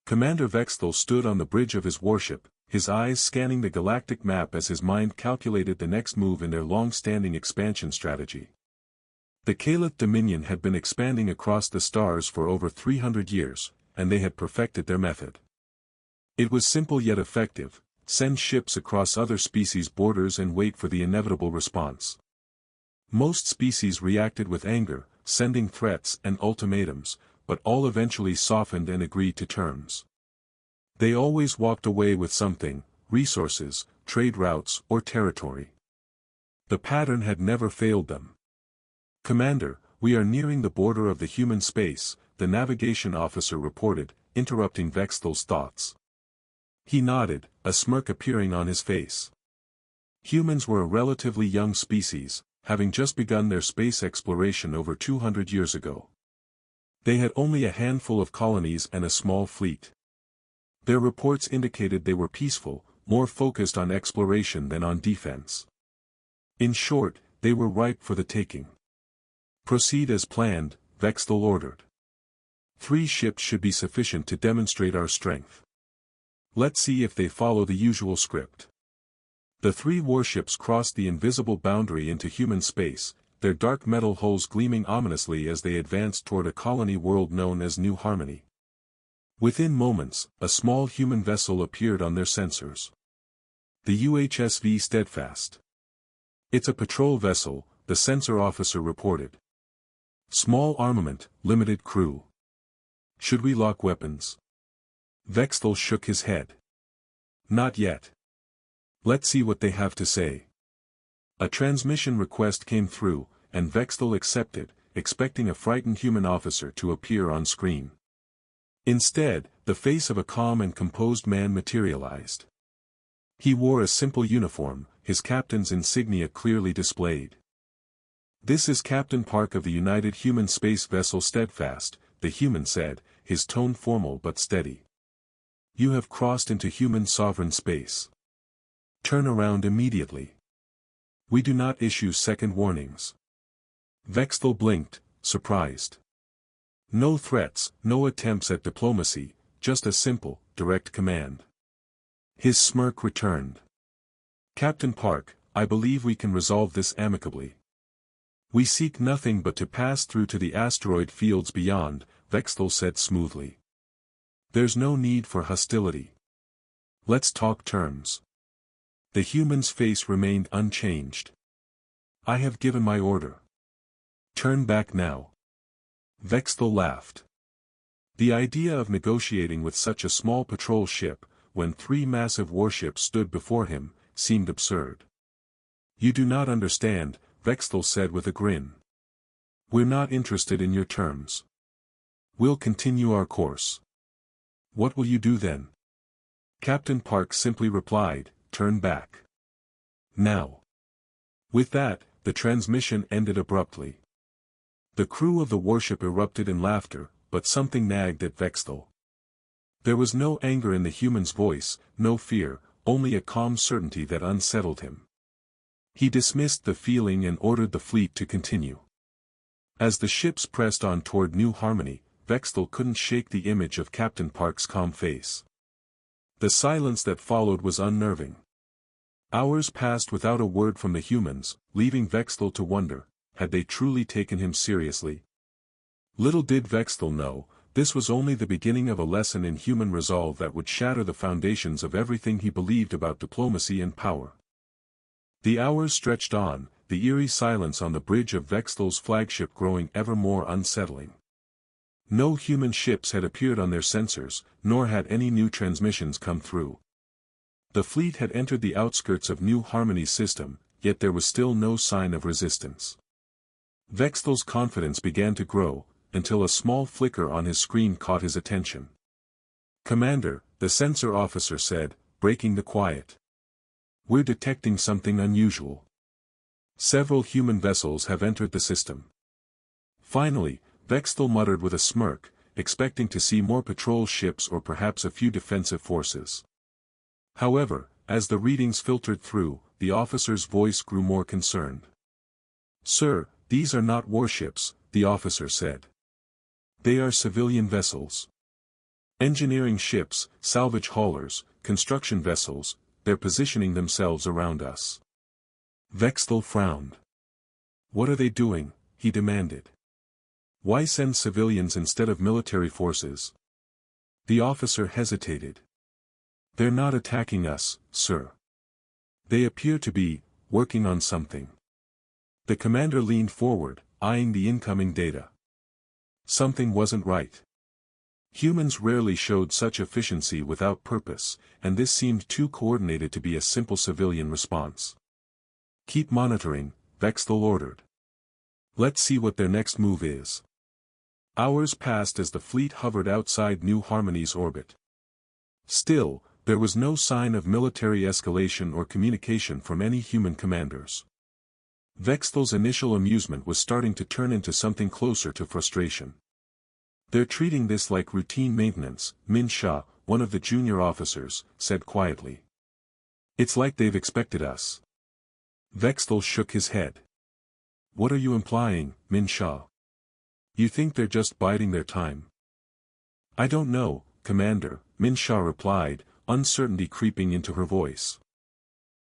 Commander Vexthal stood on the bridge of his warship, his eyes scanning the galactic map as his mind calculated the next move in their long-standing expansion strategy. The Caliph Dominion had been expanding across the stars for over 300 years, and they had perfected their method. It was simple yet effective: send ships across other species' borders and wait for the inevitable response. Most species reacted with anger, sending threats and ultimatums, but all eventually softened and agreed to terms. They always walked away with something: resources, trade routes, or territory. The pattern had never failed them. "Commander, we are nearing the border of the human space," the navigation officer reported, interrupting Vexthal's thoughts. He nodded, a smirk appearing on his face. Humans were a relatively young species, having just begun their space exploration over 200 years ago. They had only a handful of colonies and a small fleet. Their reports indicated they were peaceful, more focused on exploration than on defense. In short, they were ripe for the taking. "Proceed as planned," Vexthal ordered. 3 ships should be sufficient to demonstrate our strength. Let's see if they follow the usual script. The 3 warships crossed the invisible boundary into human space, their dark metal hulls gleaming ominously as they advanced toward a colony world known as New Harmony. Within moments, a small human vessel appeared on their sensors. The UHSV Steadfast. "It's a patrol vessel," the sensor officer reported. "Small armament, limited crew. Should we lock weapons?" Vexthal shook his head. "Not yet. Let's see what they have to say." A transmission request came through, and Vexthal accepted, expecting a frightened human officer to appear on screen. Instead, the face of a calm and composed man materialized. He wore a simple uniform, his captain's insignia clearly displayed. "This is Captain Park of the United Human Space Vessel Steadfast," the human said, his tone formal but steady. "You have crossed into human sovereign space. Turn around immediately. We do not issue second warnings." Vexthal blinked, surprised. No threats, no attempts at diplomacy, just a simple, direct command. His smirk returned. "Captain Park, I believe we can resolve this amicably. We seek nothing but to pass through to the asteroid fields beyond," Vexthal said smoothly. "There's no need for hostility. Let's talk terms." The human's face remained unchanged. "I have given my order. Turn back now." Vexthal laughed. The idea of negotiating with such a small patrol ship, when 3 massive warships stood before him, seemed absurd. "You do not understand," Vexthal said with a grin. "We're not interested in your terms. We'll continue our course." "What will you do then?" Captain Park simply replied, "Turn back. Now." With that, the transmission ended abruptly. The crew of the warship erupted in laughter, but something nagged at Vexthal. There was no anger in the human's voice, no fear, only a calm certainty that unsettled him. He dismissed the feeling and ordered the fleet to continue. As the ships pressed on toward New Harmony, Vexthal couldn't shake the image of Captain Park's calm face. The silence that followed was unnerving. Hours passed without a word from the humans, leaving Vexthal to wonder, had they truly taken him seriously? Little did Vexthal know, this was only the beginning of a lesson in human resolve that would shatter the foundations of everything he believed about diplomacy and power. The hours stretched on, the eerie silence on the bridge of Vexthal's flagship growing ever more unsettling. No human ships had appeared on their sensors, nor had any new transmissions come through. The fleet had entered the outskirts of New Harmony's system, yet there was still no sign of resistance. Vexthal's confidence began to grow, until a small flicker on his screen caught his attention. "Commander," the sensor officer said, breaking the quiet. "We're detecting something unusual. Several human vessels have entered the system." Finally, Vexthal muttered with a smirk, expecting to see more patrol ships or perhaps a few defensive forces. However, as the readings filtered through, the officer's voice grew more concerned. "Sir, these are not warships," the officer said. "They are civilian vessels. Engineering ships, salvage haulers, construction vessels, they're positioning themselves around us. Vexthal frowned. What are they doing? He demanded. Why send civilians instead of military forces? The officer hesitated. They're not attacking us, sir. They appear to be working on something. The commander leaned forward, eyeing the incoming data. Something wasn't right. Humans rarely showed such efficiency without purpose, and this seemed too coordinated to be a simple civilian response. Keep monitoring, Vexthal ordered. Let's see what their next move is. Hours passed as the fleet hovered outside New Harmony's orbit. Still, there was no sign of military escalation or communication from any human commanders. Vexthal's initial amusement was starting to turn into something closer to frustration. They're treating this like routine maintenance, Min Shah, one of the junior officers, said quietly. It's like they've expected us. Vexthal shook his head. What are you implying, Min Shah? You think they're just biding their time? I don't know, Commander, Min Shah replied, uncertainty creeping into her voice.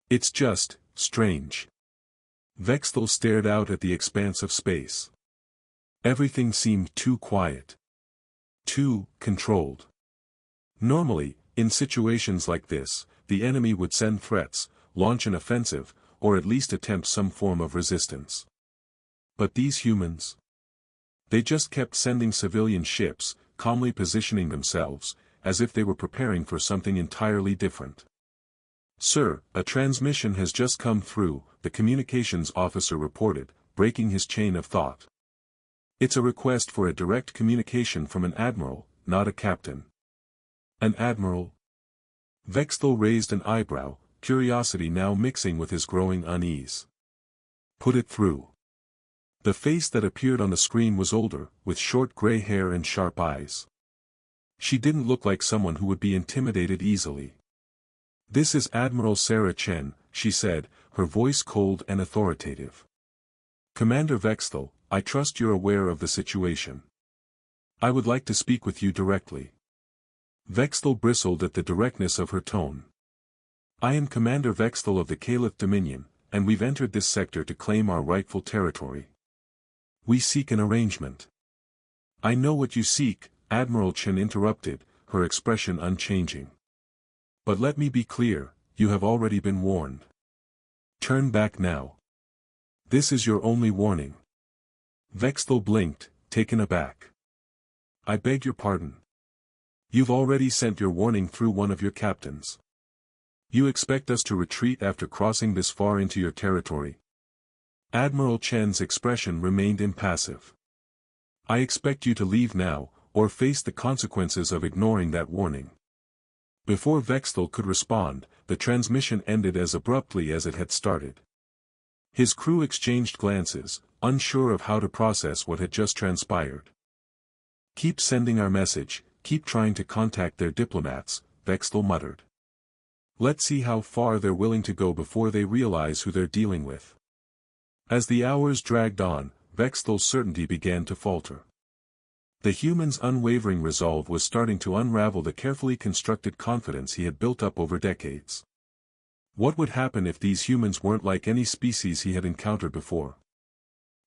It's just strange. Vexthal stared out at the expanse of space. Everything seemed too quiet. Too controlled. Normally, in situations like this, the enemy would send threats, launch an offensive, or at least attempt some form of resistance. But these humans? They just kept sending civilian ships, calmly positioning themselves, as if they were preparing for something entirely different. Sir, a transmission has just come through, the communications officer reported, breaking his chain of thought. It's a request for a direct communication from an admiral, not a captain. An admiral? Vexthal raised an eyebrow, curiosity now mixing with his growing unease. Put it through. The face that appeared on the screen was older, with short gray hair and sharp eyes. She didn't look like someone who would be intimidated easily. This is Admiral Sarah Chen, she said, her voice cold and authoritative. Commander Vexthal, I trust you're aware of the situation. I would like to speak with you directly. Vexthal bristled at the directness of her tone. I am Commander Vexthal of the Caliph Dominion, and we've entered this sector to claim our rightful territory. We seek an arrangement. I know what you seek, Admiral Chen interrupted, her expression unchanging. But let me be clear, you have already been warned. Turn back now. This is your only warning. Vexthal blinked, taken aback. I beg your pardon. You've already sent your warning through one of your captains. You expect us to retreat after crossing this far into your territory? Admiral Chen's expression remained impassive. I expect you to leave now, or face the consequences of ignoring that warning. Before Vexthal could respond, the transmission ended as abruptly as it had started. His crew exchanged glances, unsure of how to process what had just transpired. Keep sending our message, keep trying to contact their diplomats, Vexthal muttered. Let's see how far they're willing to go before they realize who they're dealing with. As the hours dragged on, Vexthal's certainty began to falter. The human's unwavering resolve was starting to unravel the carefully constructed confidence he had built up over decades. What would happen if these humans weren't like any species he had encountered before?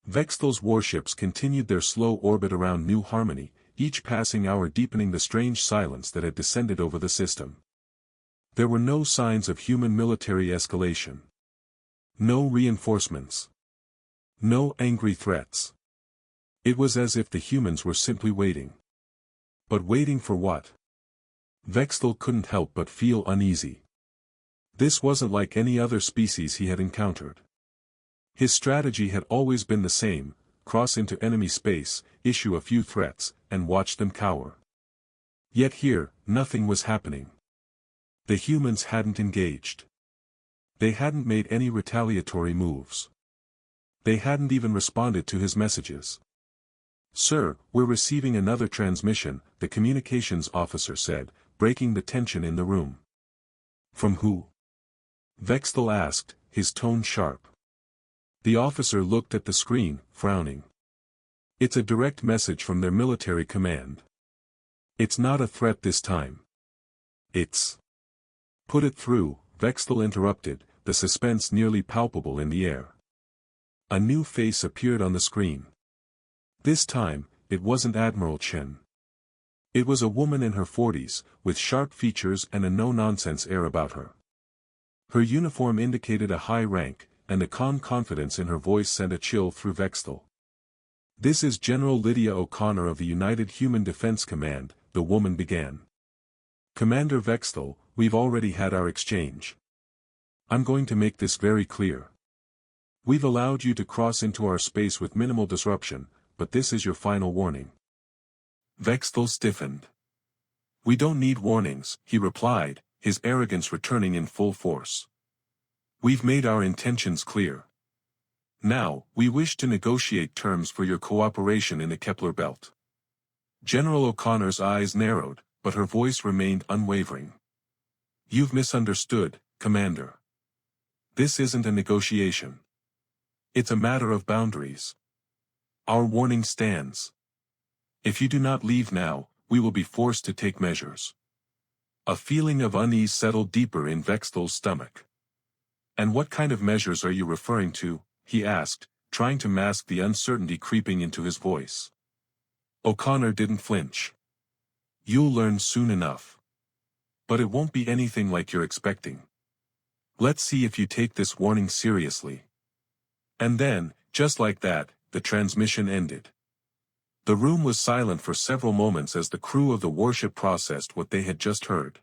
Vexthal's warships continued their slow orbit around New Harmony, each passing hour deepening the strange silence that had descended over the system. There were no signs of human military escalation. No reinforcements. No angry threats. It was as if the humans were simply waiting. But waiting for what? Vexthal couldn't help but feel uneasy. This wasn't like any other species he had encountered. His strategy had always been the same: cross into enemy space, issue a few threats, and watch them cower. Yet here, nothing was happening. The humans hadn't engaged. They hadn't made any retaliatory moves. They hadn't even responded to his messages. Sir, we're receiving another transmission, the communications officer said, breaking the tension in the room. From who? Vexthal asked, his tone sharp. The officer looked at the screen, frowning. It's a direct message from their military command. It's not a threat this time. It's... Put it through, Vexthal interrupted, the suspense nearly palpable in the air. A new face appeared on the screen. This time, it wasn't Admiral Chen. It was a woman in her 40s, with sharp features and a no-nonsense air about her. Her uniform indicated a high rank, and the calm confidence in her voice sent a chill through Vexthal. "This is General Lydia O'Connor of the United Human Defense Command," the woman began. "Commander Vexthal, we've already had our exchange. I'm going to make this very clear. We've allowed you to cross into our space with minimal disruption, but this is your final warning." Vexthal stiffened. "We don't need warnings," he replied, his arrogance returning in full force. "We've made our intentions clear. Now, we wish to negotiate terms for your cooperation in the Kepler belt." General O'Connor's eyes narrowed, but her voice remained unwavering. "You've misunderstood, Commander. This isn't a negotiation. It's a matter of boundaries. Our warning stands. If you do not leave now, we will be forced to take measures." A feeling of unease settled deeper in Vexthal's stomach. "And what kind of measures are you referring to?" he asked, trying to mask the uncertainty creeping into his voice. O'Connor didn't flinch. "You'll learn soon enough. But it won't be anything like you're expecting. Let's see if you take this warning seriously." And then, just like that, the transmission ended. The room was silent for several moments as the crew of the warship processed what they had just heard.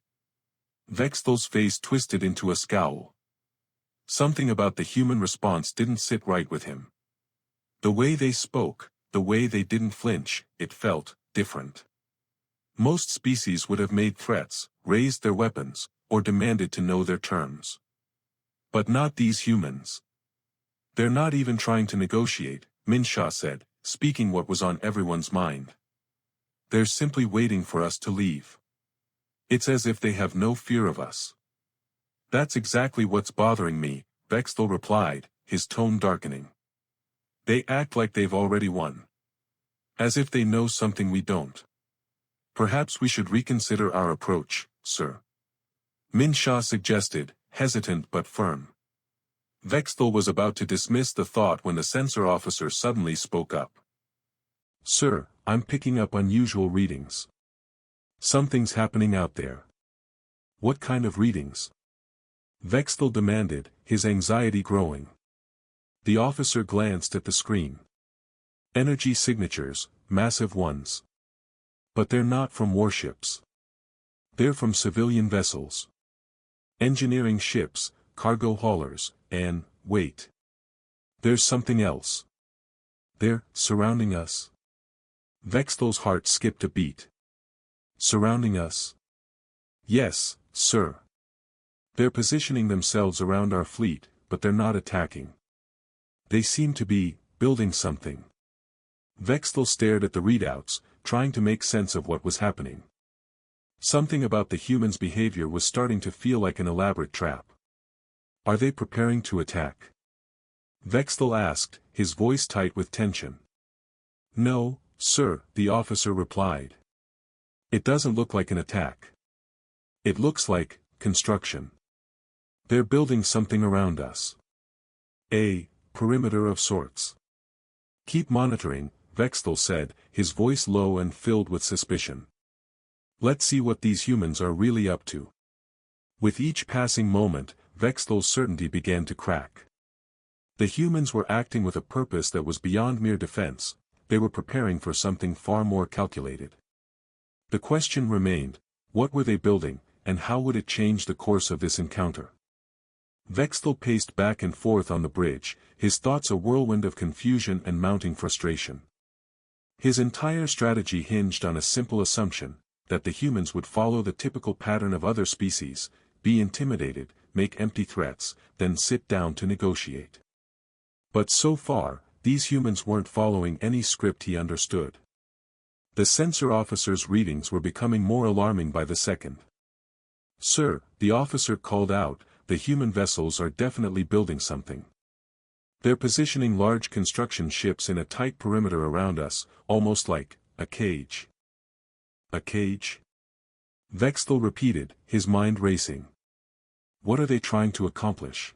Vexthal's face twisted into a scowl. Something about the human response didn't sit right with him. The way they spoke, the way they didn't flinch, it felt different. Most species would have made threats, raised their weapons, or demanded to know their terms. But not these humans. "They're not even trying to negotiate," Minshaw said, speaking what was on everyone's mind. "They're simply waiting for us to leave. It's as if they have no fear of us." "That's exactly what's bothering me," Vexthal replied, his tone darkening. "They act like they've already won. As if they know something we don't. Perhaps we should reconsider our approach, sir," Minshaw suggested, hesitant but firm. Vexthal was about to dismiss the thought when the sensor officer suddenly spoke up. "Sir, I'm picking up unusual readings. Something's happening out there." "What kind of readings?" Vexthal demanded, his anxiety growing. The officer glanced at the screen. "Energy signatures, massive ones. But they're not from warships. They're from civilian vessels. Engineering ships, cargo haulers, and, wait. There's something else. They're surrounding us." Vexthal's heart skipped a beat. "Surrounding us?" "Yes, sir. They're positioning themselves around our fleet, but they're not attacking. They seem to be building something." Vexthal stared at the readouts, trying to make sense of what was happening. Something about the humans' behavior was starting to feel like an elaborate trap. "Are they preparing to attack?" Vexthal asked, his voice tight with tension. "No, sir," the officer replied. "It doesn't look like an attack. It looks like construction. They're building something around us. A perimeter of sorts." "Keep monitoring," Vexthal said, his voice low and filled with suspicion. "Let's see what these humans are really up to." With each passing moment, Vexthal's certainty began to crack. The humans were acting with a purpose that was beyond mere defense, they were preparing for something far more calculated. The question remained, what were they building, and how would it change the course of this encounter? Vexthal paced back and forth on the bridge, his thoughts a whirlwind of confusion and mounting frustration. His entire strategy hinged on a simple assumption, that the humans would follow the typical pattern of other species, be intimidated, make empty threats, then sit down to negotiate. But so far, these humans weren't following any script he understood. The sensor officer's readings were becoming more alarming by the second. "Sir," the officer called out, "the human vessels are definitely building something. They're positioning large construction ships in a tight perimeter around us, almost like a cage." A cage? Vexthel repeated, his mind racing. What are they trying to accomplish?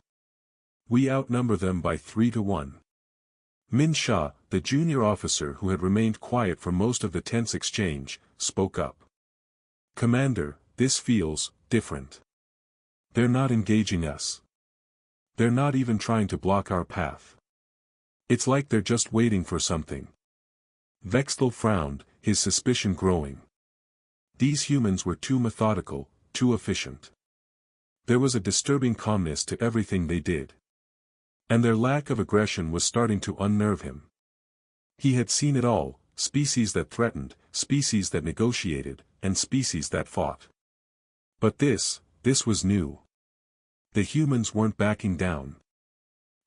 We outnumber them by 3-1. Min Shah, the junior officer who had remained quiet for most of the tense exchange, spoke up. Commander, this feels different. They're not engaging us. They're not even trying to block our path. It's like they're just waiting for something. Vexthel frowned, his suspicion growing. These humans were too methodical, too efficient. There was a disturbing calmness to everything they did. And their lack of aggression was starting to unnerve him. He had seen it all, species that threatened, species that negotiated, and species that fought. But this was new. The humans weren't backing down.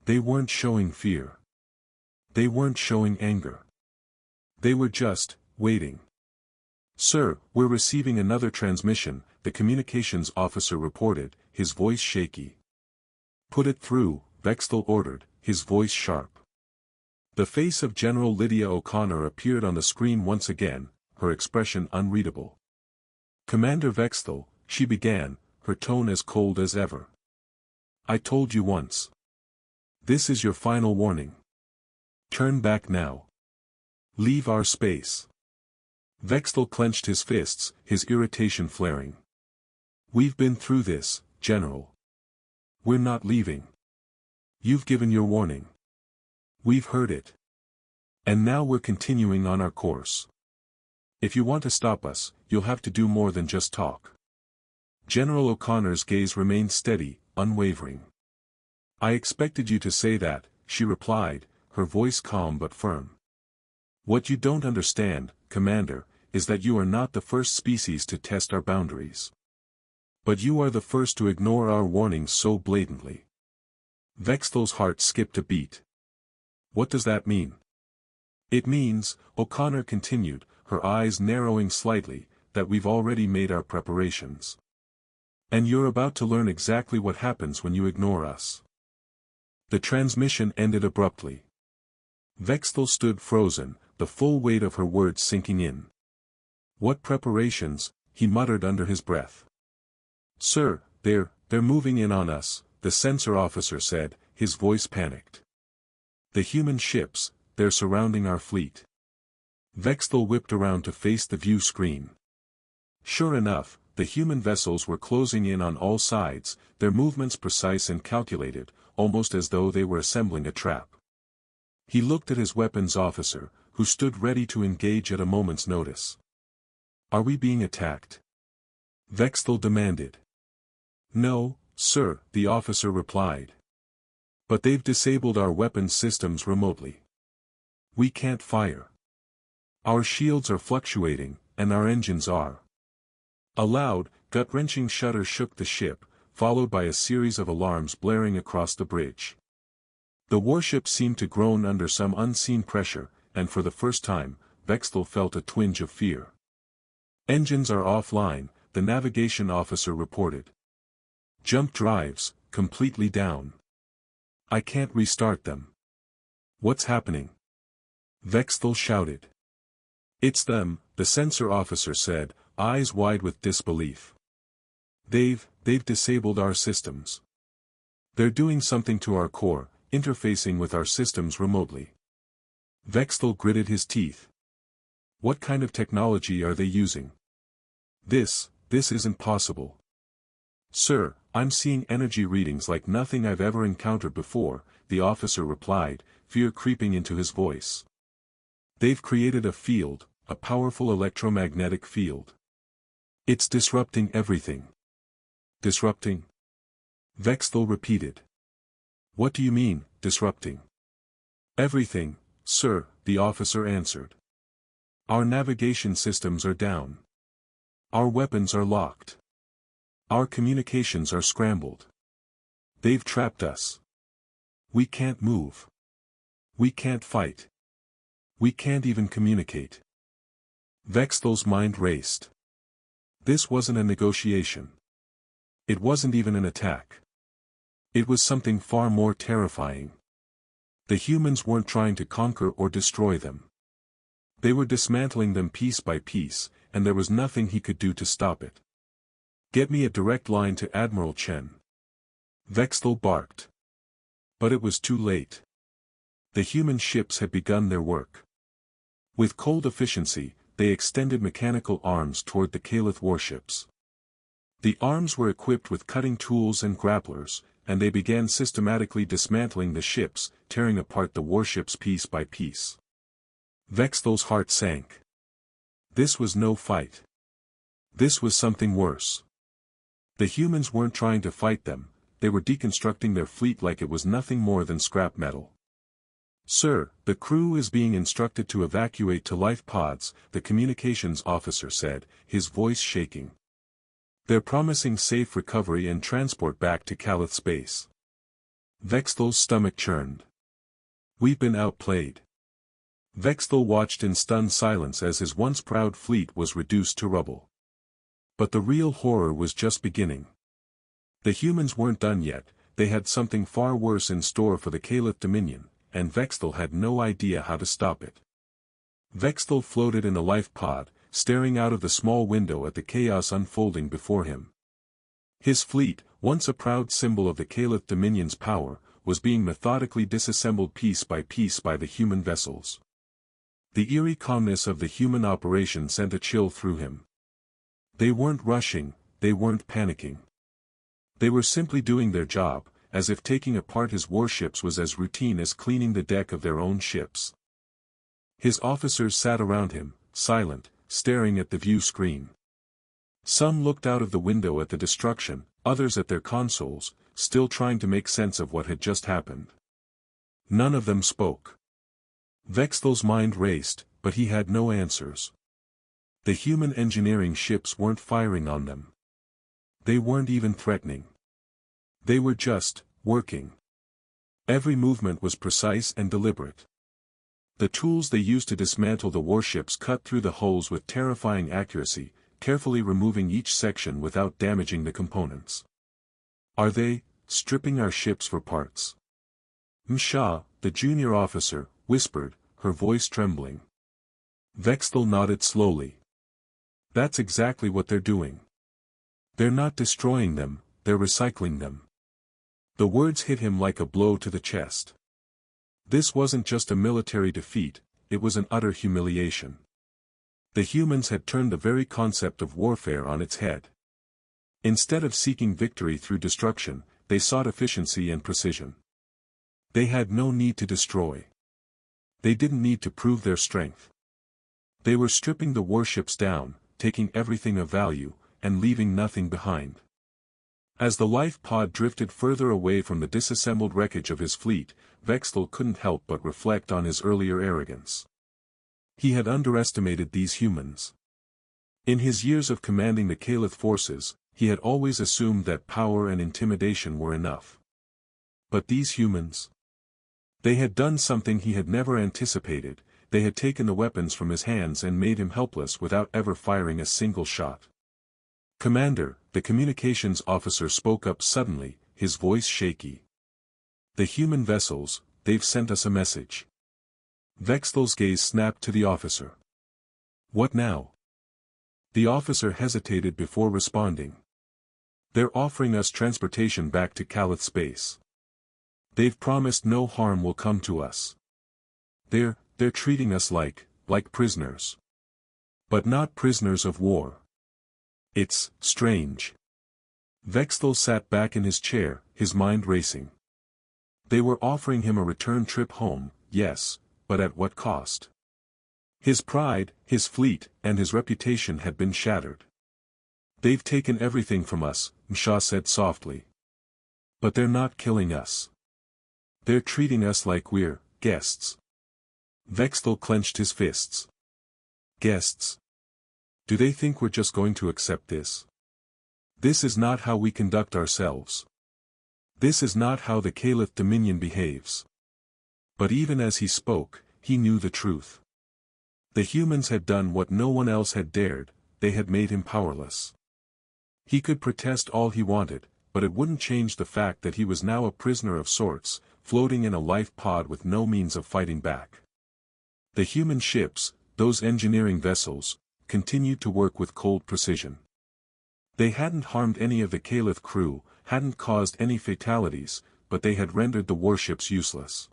They weren't showing fear. They weren't showing anger. They were just waiting. Sir, we're receiving another transmission, the communications officer reported, his voice shaky. Put it through, Vexthel ordered, his voice sharp. The face of General Lydia O'Connor appeared on the screen once again, her expression unreadable. Commander Vexthel, she began, her tone as cold as ever. I told you once. This is your final warning. Turn back now. Leave our space. Vexthel clenched his fists, his irritation flaring. We've been through this, General. We're not leaving. You've given your warning. We've heard it. And now we're continuing on our course. If you want to stop us, you'll have to do more than just talk. General O'Connor's gaze remained steady, unwavering. I expected you to say that, she replied, her voice calm but firm. What you don't understand, Commander, is that you are not the first species to test our boundaries. But you are the first to ignore our warnings so blatantly. Vexthel's heart skipped a beat. What does that mean? It means, O'Connor continued, her eyes narrowing slightly, that we've already made our preparations. And you're about to learn exactly what happens when you ignore us. The transmission ended abruptly. Vexthel stood frozen, the full weight of her words sinking in. What preparations, he muttered under his breath. Sir, they're moving in on us, the sensor officer said, his voice panicked. The human ships, they're surrounding our fleet. Vexthel whipped around to face the view screen. Sure enough, the human vessels were closing in on all sides, their movements precise and calculated, almost as though they were assembling a trap. He looked at his weapons officer, who stood ready to engage at a moment's notice. Are we being attacked? Vexthel demanded. No, sir, the officer replied. But they've disabled our weapons systems remotely. We can't fire. Our shields are fluctuating, and our engines are. A loud, gut-wrenching shudder shook the ship, followed by a series of alarms blaring across the bridge. The warship seemed to groan under some unseen pressure, and for the first time, Vexthel felt a twinge of fear. Engines are offline, the navigation officer reported. Jump drives, completely down. I can't restart them. What's happening? Vexthel shouted. It's them, the sensor officer said, eyes wide with disbelief. They've disabled our systems. They're doing something to our core, interfacing with our systems remotely. Vexthel gritted his teeth. What kind of technology are they using? This isn't possible. Sir, I'm seeing energy readings like nothing I've ever encountered before, the officer replied, fear creeping into his voice. They've created a field, a powerful electromagnetic field. It's disrupting everything. Disrupting? Vexthel repeated. What do you mean, disrupting? Everything, sir, the officer answered. Our navigation systems are down. Our weapons are locked. Our communications are scrambled. They've trapped us. We can't move. We can't fight. We can't even communicate. Vexthel's mind raced. This wasn't a negotiation. It wasn't even an attack. It was something far more terrifying. The humans weren't trying to conquer or destroy them. They were dismantling them piece by piece, and there was nothing he could do to stop it. "Get me a direct line to Admiral Chen," Vexthal barked. But it was too late. The human ships had begun their work. With cold efficiency, they extended mechanical arms toward the Caliph warships. The arms were equipped with cutting tools and grapplers, and they began systematically dismantling the ships, tearing apart the warships piece by piece. Vexthal's heart sank. This was no fight. This was something worse. The humans weren't trying to fight them, they were deconstructing their fleet like it was nothing more than scrap metal. "Sir, the crew is being instructed to evacuate to life pods," the communications officer said, his voice shaking. "They're promising safe recovery and transport back to Calith space." Vexthal's stomach churned. "We've been outplayed." Vexthal watched in stunned silence as his once proud fleet was reduced to rubble. But the real horror was just beginning. The humans weren't done yet, they had something far worse in store for the Caliph Dominion, and Vexthal had no idea how to stop it. Vexthal floated in a life pod, staring out of the small window at the chaos unfolding before him. His fleet, once a proud symbol of the Caliph Dominion's power, was being methodically disassembled piece by the human vessels. The eerie calmness of the human operation sent a chill through him. They weren't rushing, they weren't panicking. They were simply doing their job, as if taking apart his warships was as routine as cleaning the deck of their own ships. His officers sat around him, silent, staring at the view screen. Some looked out of the window at the destruction, others at their consoles, still trying to make sense of what had just happened. None of them spoke. Vexthal's mind raced, but he had no answers. The human engineering ships weren't firing on them. They weren't even threatening. They were just working. Every movement was precise and deliberate. The tools they used to dismantle the warships cut through the hulls with terrifying accuracy, carefully removing each section without damaging the components. "Are they stripping our ships for parts?" Msha, the junior officer, whispered, her voice trembling. Vexthal nodded slowly. "That's exactly what they're doing. They're not destroying them, they're recycling them." The words hit him like a blow to the chest. This wasn't just a military defeat, it was an utter humiliation. The humans had turned the very concept of warfare on its head. Instead of seeking victory through destruction, they sought efficiency and precision. They had no need to destroy. They didn't need to prove their strength. They were stripping the warships down, taking everything of value, and leaving nothing behind. As the life pod drifted further away from the disassembled wreckage of his fleet, Vexthal couldn't help but reflect on his earlier arrogance. He had underestimated these humans. In his years of commanding the Caliph forces, he had always assumed that power and intimidation were enough. But these humans? They had done something he had never anticipated, they had taken the weapons from his hands and made him helpless without ever firing a single shot. "Commander," the communications officer spoke up suddenly, his voice shaky. "The human vessels, they've sent us a message." Vexthal's gaze snapped to the officer. "What now?" The officer hesitated before responding. "They're offering us transportation back to Calith space. They've promised no harm will come to us. They're treating us like prisoners. But not prisoners of war. It's strange." Vexthal sat back in his chair, his mind racing. They were offering him a return trip home, yes, but at what cost? His pride, his fleet, and his reputation had been shattered. "They've taken everything from us," Msha said softly. "But they're not killing us. They're treating us like we're guests." Vexthal clenched his fists. "Guests? Do they think we're just going to accept this? This is not how we conduct ourselves. This is not how the Caliph Dominion behaves." But even as he spoke, he knew the truth. The humans had done what no one else had dared, they had made him powerless. He could protest all he wanted, but it wouldn't change the fact that he was now a prisoner of sorts, floating in a life pod with no means of fighting back. The human ships, those engineering vessels, continued to work with cold precision. They hadn't harmed any of the Caliph crew, hadn't caused any fatalities, but they had rendered the warships useless.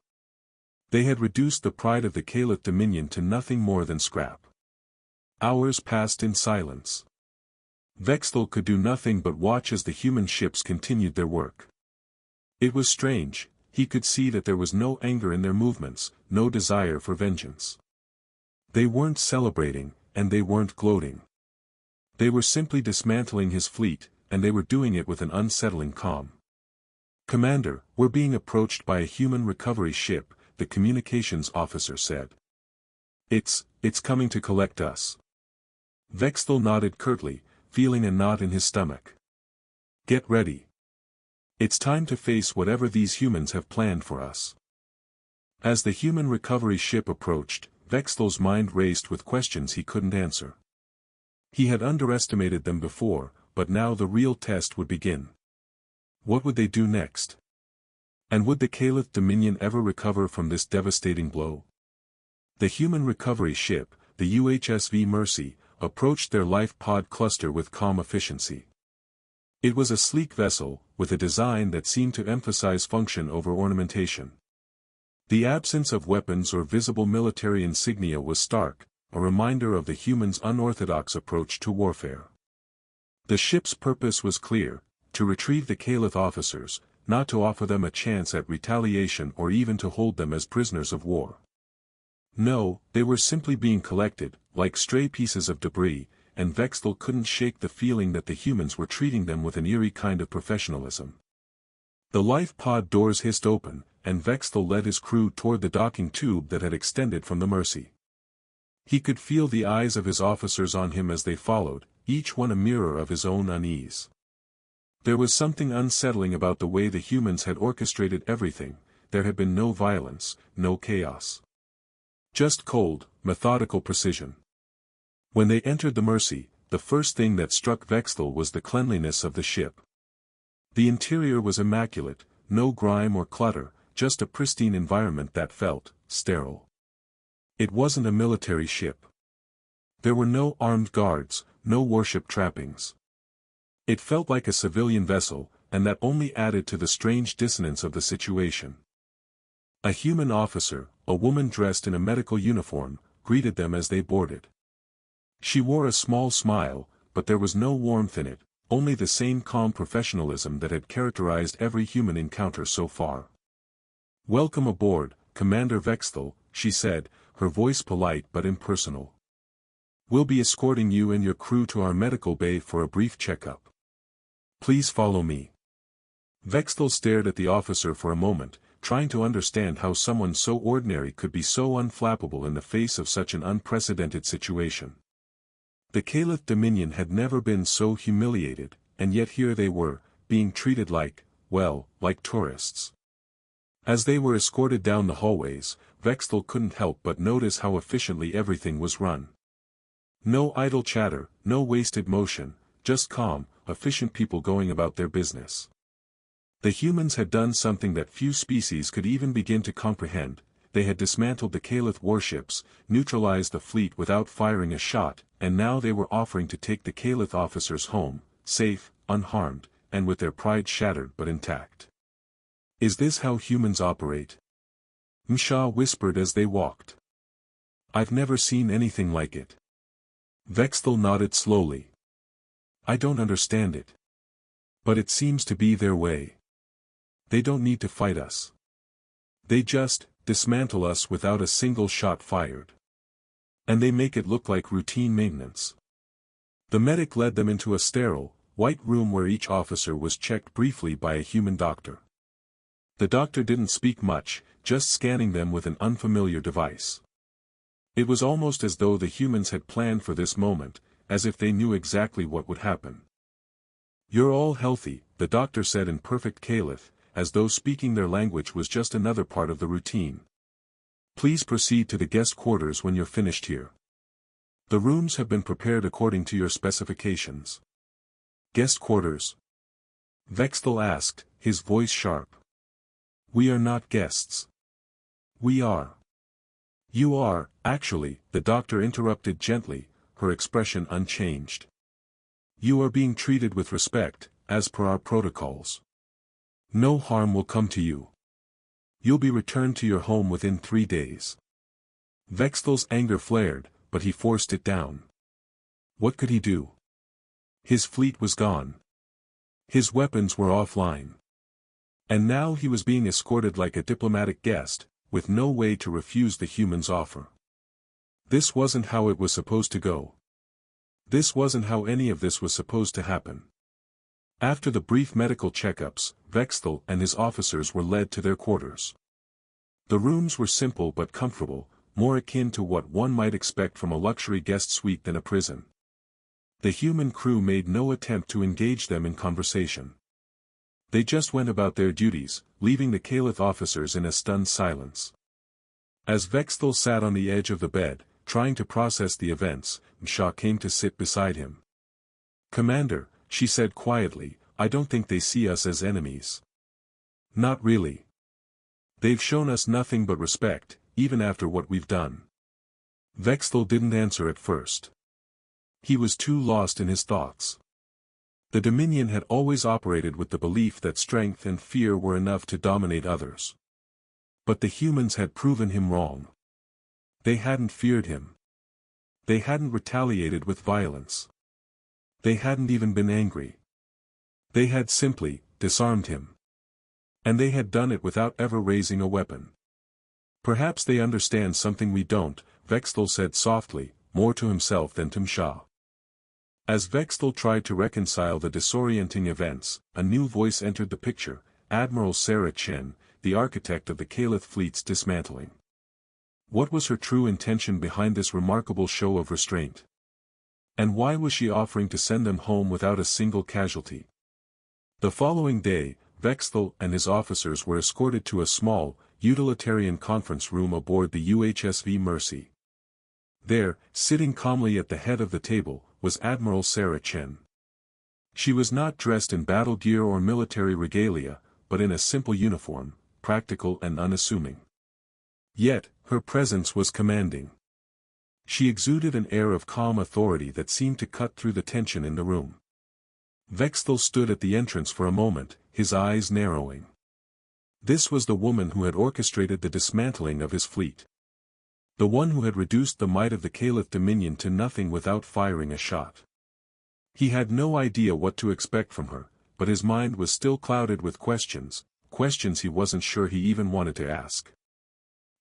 They had reduced the pride of the Caliph Dominion to nothing more than scrap. Hours passed in silence. Vexthal could do nothing but watch as the human ships continued their work. It was strange, he could see that there was no anger in their movements, no desire for vengeance. They weren't celebrating, and they weren't gloating. They were simply dismantling his fleet, and they were doing it with an unsettling calm. "Commander, we're being approached by a human recovery ship," the communications officer said. It's coming to collect us." Vexthal nodded curtly, feeling a knot in his stomach. "Get ready. It's time to face whatever these humans have planned for us." As the human recovery ship approached, Vexthal's mind raced with questions he couldn't answer. He had underestimated them before, but now the real test would begin. What would they do next? And would the Caliph Dominion ever recover from this devastating blow? The human recovery ship, the UHSV Mercy, approached their life pod cluster with calm efficiency. It was a sleek vessel, with a design that seemed to emphasize function over ornamentation. The absence of weapons or visible military insignia was stark, a reminder of the humans' unorthodox approach to warfare. The ship's purpose was clear: to retrieve the Caliph officers, not to offer them a chance at retaliation or even to hold them as prisoners of war. No, they were simply being collected, like stray pieces of debris, and Vexthal couldn't shake the feeling that the humans were treating them with an eerie kind of professionalism. The life pod doors hissed open, and Vexthal led his crew toward the docking tube that had extended from the Mercy. He could feel the eyes of his officers on him as they followed, each one a mirror of his own unease. There was something unsettling about the way the humans had orchestrated everything. There had been no violence, no chaos. Just cold, methodical precision. When they entered the Mercy, the first thing that struck Vexthal was the cleanliness of the ship. The interior was immaculate, no grime or clutter, just a pristine environment that felt sterile. It wasn't a military ship. There were no armed guards, no warship trappings. It felt like a civilian vessel, and that only added to the strange dissonance of the situation. A human officer, a woman dressed in a medical uniform, greeted them as they boarded. She wore a small smile, but there was no warmth in it, only the same calm professionalism that had characterized every human encounter so far. "Welcome aboard, Commander Vexthal," she said, her voice polite but impersonal. "We'll be escorting you and your crew to our medical bay for a brief checkup. Please follow me." Vexthal stared at the officer for a moment, trying to understand how someone so ordinary could be so unflappable in the face of such an unprecedented situation. The Caliph Dominion had never been so humiliated, and yet here they were, being treated like tourists. As they were escorted down the hallways, Vexthal couldn't help but notice how efficiently everything was run. No idle chatter, no wasted motion, just calm, efficient people going about their business. The humans had done something that few species could even begin to comprehend. They had dismantled the Caliph warships, neutralized the fleet without firing a shot, and now they were offering to take the Caliph officers home, safe, unharmed, and with their pride shattered but intact. "Is this how humans operate?" Msha whispered as they walked. "I've never seen anything like it." Vexthal nodded slowly. "I don't understand it. But it seems to be their way. They don't need to fight us. They just dismantle us without a single shot fired. And they make it look like routine maintenance." The medic led them into a sterile, white room where each officer was checked briefly by a human doctor. The doctor didn't speak much, just scanning them with an unfamiliar device. It was almost as though the humans had planned for this moment, as if they knew exactly what would happen. "You're all healthy," the doctor said in perfect Caliph, as though speaking their language was just another part of the routine. "Please proceed to the guest quarters when you're finished here. The rooms have been prepared according to your specifications." "Guest quarters?" Vexthal asked, his voice sharp. "We are not guests." "We are." "You are," actually, the doctor interrupted gently, her expression unchanged. You are being treated with respect, as per our protocols. No harm will come to you. You'll be returned to your home within 3 days. Vexthal's anger flared, but he forced it down. What could he do? His fleet was gone. His weapons were offline. And now he was being escorted like a diplomatic guest, with no way to refuse the human's offer. This wasn't how it was supposed to go. This wasn't how any of this was supposed to happen. After the brief medical checkups, Vexthal and his officers were led to their quarters. The rooms were simple but comfortable, more akin to what one might expect from a luxury guest suite than a prison. The human crew made no attempt to engage them in conversation. They just went about their duties, leaving the Caliph officers in a stunned silence. As Vexthal sat on the edge of the bed, trying to process the events, Msha came to sit beside him. "Commander," she said quietly, "I don't think they see us as enemies." "Not really. They've shown us nothing but respect, even after what we've done." Vexthal didn't answer at first. He was too lost in his thoughts. The Dominion had always operated with the belief that strength and fear were enough to dominate others. But the humans had proven him wrong. They hadn't feared him. They hadn't retaliated with violence. They hadn't even been angry. They had simply disarmed him. And they had done it without ever raising a weapon. "Perhaps they understand something we don't," Vexthal said softly, more to himself than to Msha. As Vexthal tried to reconcile the disorienting events, a new voice entered the picture, Admiral Sarah Chen, the architect of the Caliph fleet's dismantling. What was her true intention behind this remarkable show of restraint? And why was she offering to send them home without a single casualty? The following day, Vexthal and his officers were escorted to a small, utilitarian conference room aboard the UHSV Mercy. There, sitting calmly at the head of the table, was Admiral Sarah Chen. She was not dressed in battle gear or military regalia, but in a simple uniform, practical and unassuming. Yet, her presence was commanding. She exuded an air of calm authority that seemed to cut through the tension in the room. Vexthal stood at the entrance for a moment, his eyes narrowing. This was the woman who had orchestrated the dismantling of his fleet. The one who had reduced the might of the Caliph Dominion to nothing without firing a shot. He had no idea what to expect from her, but his mind was still clouded with questions he wasn't sure he even wanted to ask.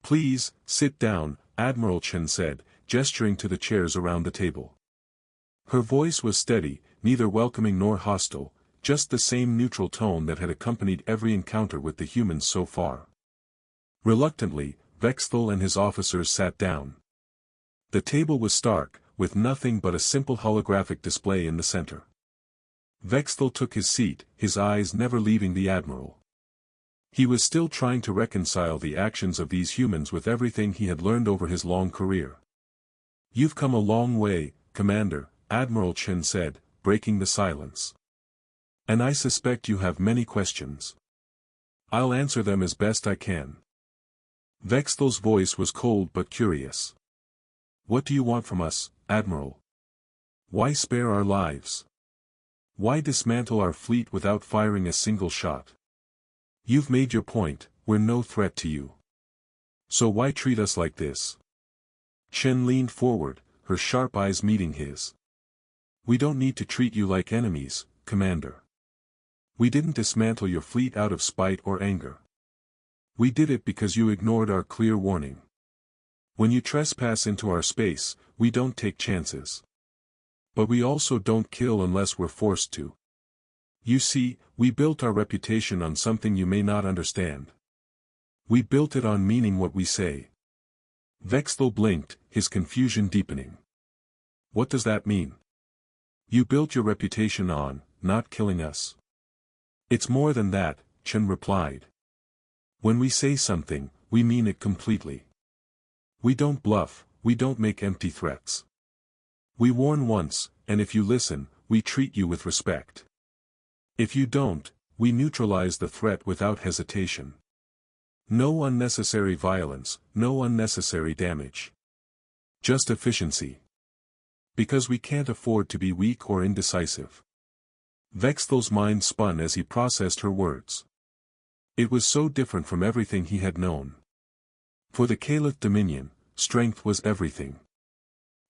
"Please, sit down," Admiral Chen said, gesturing to the chairs around the table. Her voice was steady, neither welcoming nor hostile, just the same neutral tone that had accompanied every encounter with the humans so far. Reluctantly, Vexthal and his officers sat down. The table was stark, with nothing but a simple holographic display in the center. Vexthal took his seat, his eyes never leaving the admiral. He was still trying to reconcile the actions of these humans with everything he had learned over his long career. "You've come a long way, Commander," Admiral Chen said, breaking the silence. "And I suspect you have many questions. I'll answer them as best I can." Vexthal's voice was cold but curious. "What do you want from us, Admiral? Why spare our lives? Why dismantle our fleet without firing a single shot? You've made your point, we're no threat to you. So why treat us like this?" Chen leaned forward, her sharp eyes meeting his. "We don't need to treat you like enemies, Commander. We didn't dismantle your fleet out of spite or anger. We did it because you ignored our clear warning. When you trespass into our space, we don't take chances. But we also don't kill unless we're forced to. You see, we built our reputation on something you may not understand. We built it on meaning what we say." Vexthal blinked, his confusion deepening. "What does that mean?" "You built your reputation on, not killing us." "It's more than that," Chen replied. "When we say something, we mean it completely. We don't bluff, we don't make empty threats. We warn once, and if you listen, we treat you with respect. If you don't, we neutralize the threat without hesitation. No unnecessary violence, no unnecessary damage. Just efficiency. Because we can't afford to be weak or indecisive. Vexthal's mind spun as he processed her words. It was so different from everything he had known. For the Caliph Dominion, strength was everything.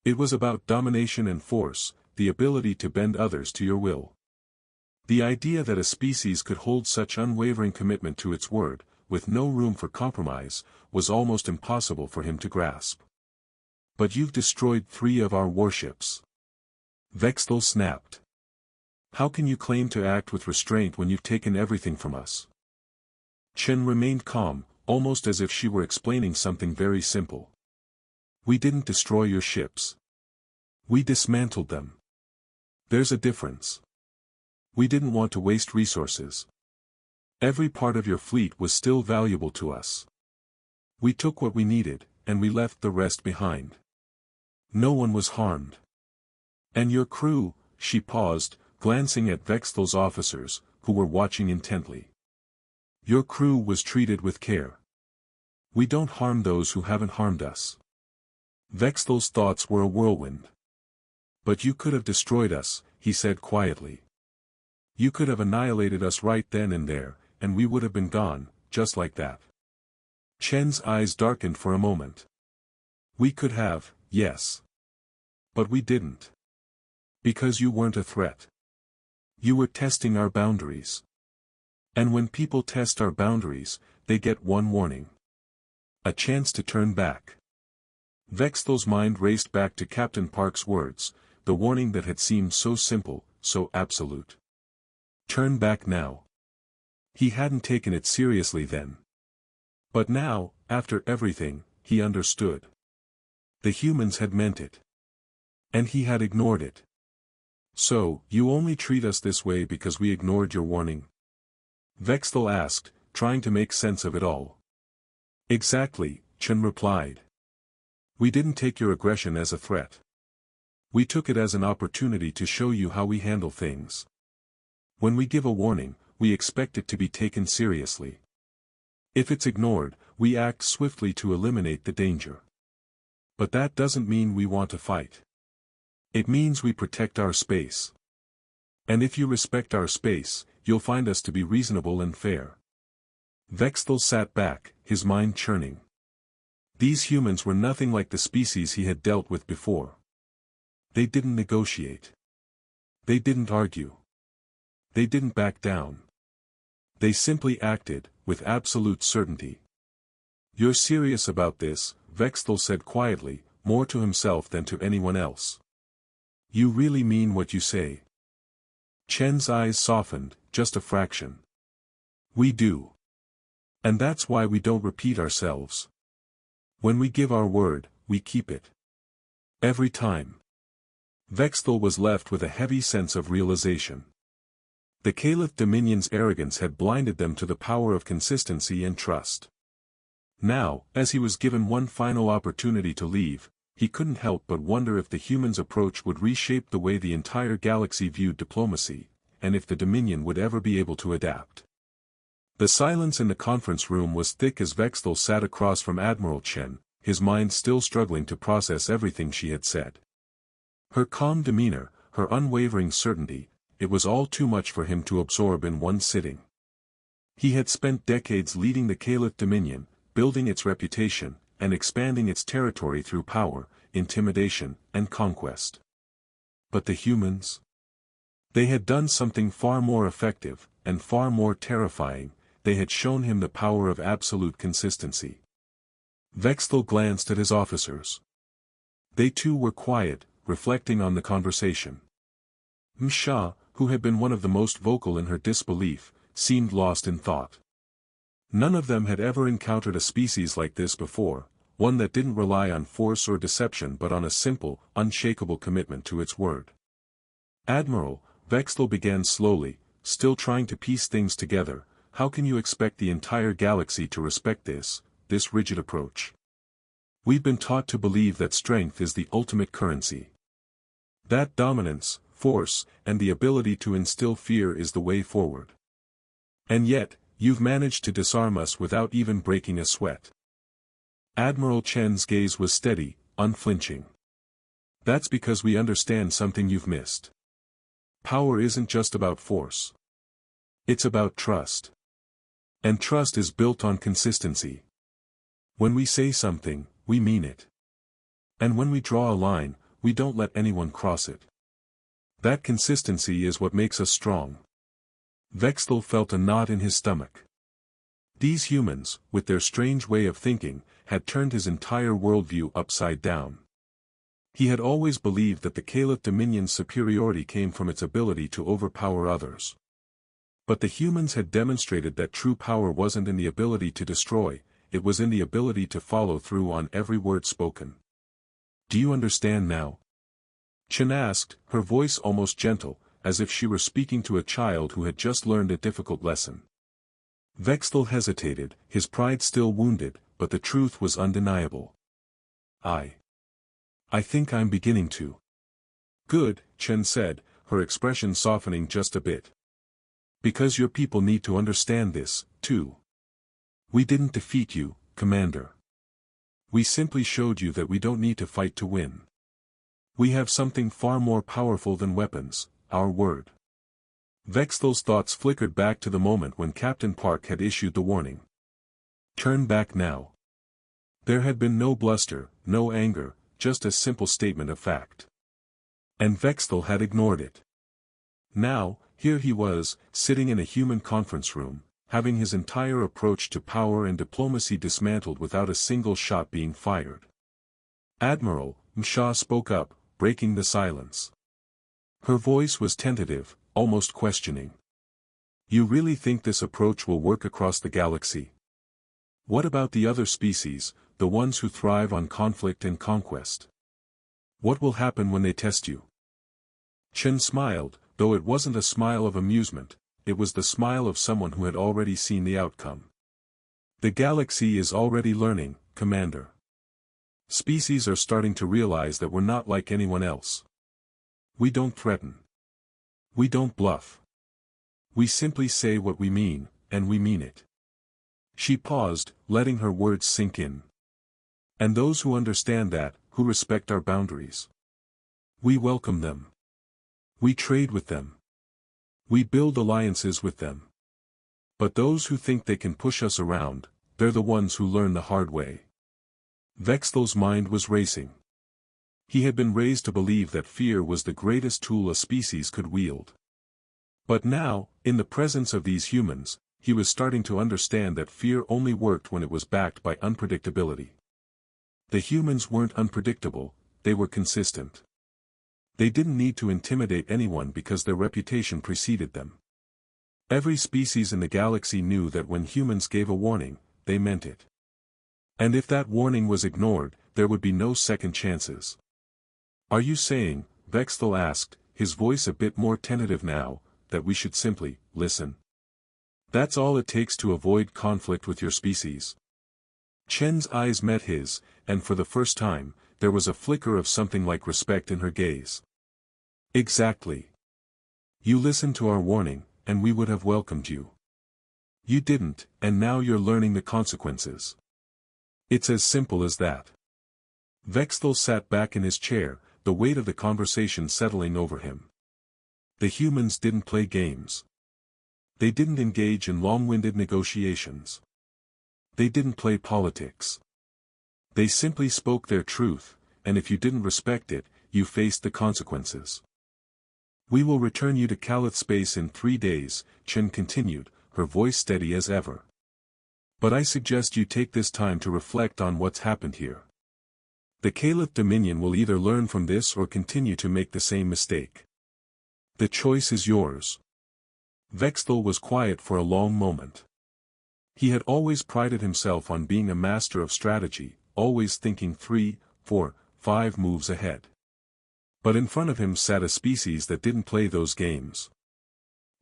It was about domination and force, the ability to bend others to your will. The idea that a species could hold such unwavering commitment to its word, with no room for compromise, was almost impossible for him to grasp. But you've destroyed 3 of our warships. Vexthal snapped. How can you claim to act with restraint when you've taken everything from us? Chen remained calm, almost as if she were explaining something very simple. We didn't destroy your ships. We dismantled them. There's a difference. We didn't want to waste resources. Every part of your fleet was still valuable to us. We took what we needed, and we left the rest behind. No one was harmed. And your crew, she paused, glancing at Vexthal's officers, who were watching intently. Your crew was treated with care. We don't harm those who haven't harmed us. Vexthal's thoughts were a whirlwind. But you could have destroyed us, he said quietly. You could have annihilated us right then and there, and we would have been gone, just like that. Chen's eyes darkened for a moment. We could have, yes. But we didn't. Because you weren't a threat. You were testing our boundaries. And when people test our boundaries, they get one warning. A chance to turn back. Vexthal's mind raced back to Captain Park's words, the warning that had seemed so simple, so absolute. Turn back now. He hadn't taken it seriously then. But now, after everything, he understood. The humans had meant it. And he had ignored it. So, you only treat us this way because we ignored your warning? Vexthal asked, trying to make sense of it all. Exactly, Chen replied. We didn't take your aggression as a threat. We took it as an opportunity to show you how we handle things. When we give a warning, we expect it to be taken seriously. If it's ignored, we act swiftly to eliminate the danger. But that doesn't mean we want to fight. It means we protect our space. And if you respect our space, you'll find us to be reasonable and fair. Vexthal sat back, his mind churning. These humans were nothing like the species he had dealt with before. They didn't negotiate. They didn't argue. They didn't back down. They simply acted, with absolute certainty. You're serious about this, Vexthal said quietly, more to himself than to anyone else. You really mean what you say? Chen's eyes softened, just a fraction. We do. And that's why we don't repeat ourselves. When we give our word, we keep it. Every time. Vexthal was left with a heavy sense of realization. The Caliph Dominion's arrogance had blinded them to the power of consistency and trust. Now, as he was given one final opportunity to leave, he couldn't help but wonder if the humans' approach would reshape the way the entire galaxy viewed diplomacy, and if the Dominion would ever be able to adapt. The silence in the conference room was thick as Vexthal sat across from Admiral Chen, his mind still struggling to process everything she had said. Her calm demeanor, her unwavering certainty, it was all too much for him to absorb in one sitting. He had spent decades leading the Caliph Dominion, building its reputation, and expanding its territory through power, intimidation, and conquest. But the humans? They had done something far more effective, and far more terrifying. They had shown him the power of absolute consistency. Vexthal glanced at his officers. They too were quiet, reflecting on the conversation. Msha, who had been one of the most vocal in her disbelief, seemed lost in thought. None of them had ever encountered a species like this before, one that didn't rely on force or deception but on a simple, unshakable commitment to its word. Admiral, Vexthal began slowly, still trying to piece things together. How can you expect the entire galaxy to respect this rigid approach? We've been taught to believe that strength is the ultimate currency. That dominance, force, and the ability to instill fear is the way forward. And yet, you've managed to disarm us without even breaking a sweat. Admiral Chen's gaze was steady, unflinching. That's because we understand something you've missed. Power isn't just about force. It's about trust. And trust is built on consistency. When we say something, we mean it. And when we draw a line, we don't let anyone cross it. That consistency is what makes us strong. Vexthel felt a knot in his stomach. These humans, with their strange way of thinking, had turned his entire worldview upside down. He had always believed that the Caliph Dominion's superiority came from its ability to overpower others. But the humans had demonstrated that true power wasn't in the ability to destroy, it was in the ability to follow through on every word spoken. Do you understand now? Chen asked, her voice almost gentle, as if she were speaking to a child who had just learned a difficult lesson. Vexthel hesitated, his pride still wounded, but the truth was undeniable. I think I'm beginning to. Good, Chen said, her expression softening just a bit. Because your people need to understand this, too. We didn't defeat you, Commander. We simply showed you that we don't need to fight to win. We have something far more powerful than weapons, our word. Vexthel's thoughts flickered back to the moment when Captain Park had issued the warning. Turn back now. There had been no bluster, no anger, just a simple statement of fact. And Vexthel had ignored it. Now, here he was, sitting in a human conference room, having his entire approach to power and diplomacy dismantled without a single shot being fired. Admiral, Msha spoke up, breaking the silence. Her voice was tentative, almost questioning. You really think this approach will work across the galaxy? What about the other species, the ones who thrive on conflict and conquest? What will happen when they test you? Chen smiled, though it wasn't a smile of amusement, it was the smile of someone who had already seen the outcome. The galaxy is already learning, Commander. Species are starting to realize that we're not like anyone else. We don't threaten. We don't bluff. We simply say what we mean, and we mean it. She paused, letting her words sink in. And those who understand that, who respect our boundaries. We welcome them. We trade with them. We build alliances with them. But those who think they can push us around, they're the ones who learn the hard way. Vexthel's mind was racing. He had been raised to believe that fear was the greatest tool a species could wield. But now, in the presence of these humans, he was starting to understand that fear only worked when it was backed by unpredictability. The humans weren't unpredictable, they were consistent. They didn't need to intimidate anyone because their reputation preceded them. Every species in the galaxy knew that when humans gave a warning, they meant it. And if that warning was ignored, there would be no second chances. Are you saying, Vexthel asked, his voice a bit more tentative now, that we should simply listen? That's all it takes to avoid conflict with your species? Chen's eyes met his, and for the first time, there was a flicker of something like respect in her gaze. Exactly. You listened to our warning, and we would have welcomed you. You didn't, and now you're learning the consequences. It's as simple as that. Vexthel sat back in his chair, the weight of the conversation settling over him. The humans didn't play games. They didn't engage in long-winded negotiations. They didn't play politics. They simply spoke their truth, and if you didn't respect it, you faced the consequences. We will return you to Calith space in 3 days, Chen continued, her voice steady as ever. But I suggest you take this time to reflect on what's happened here. The Caliph Dominion will either learn from this or continue to make the same mistake. The choice is yours. Vexthel was quiet for a long moment. He had always prided himself on being a master of strategy, always thinking 3, 4, 5 moves ahead. But in front of him sat a species that didn't play those games.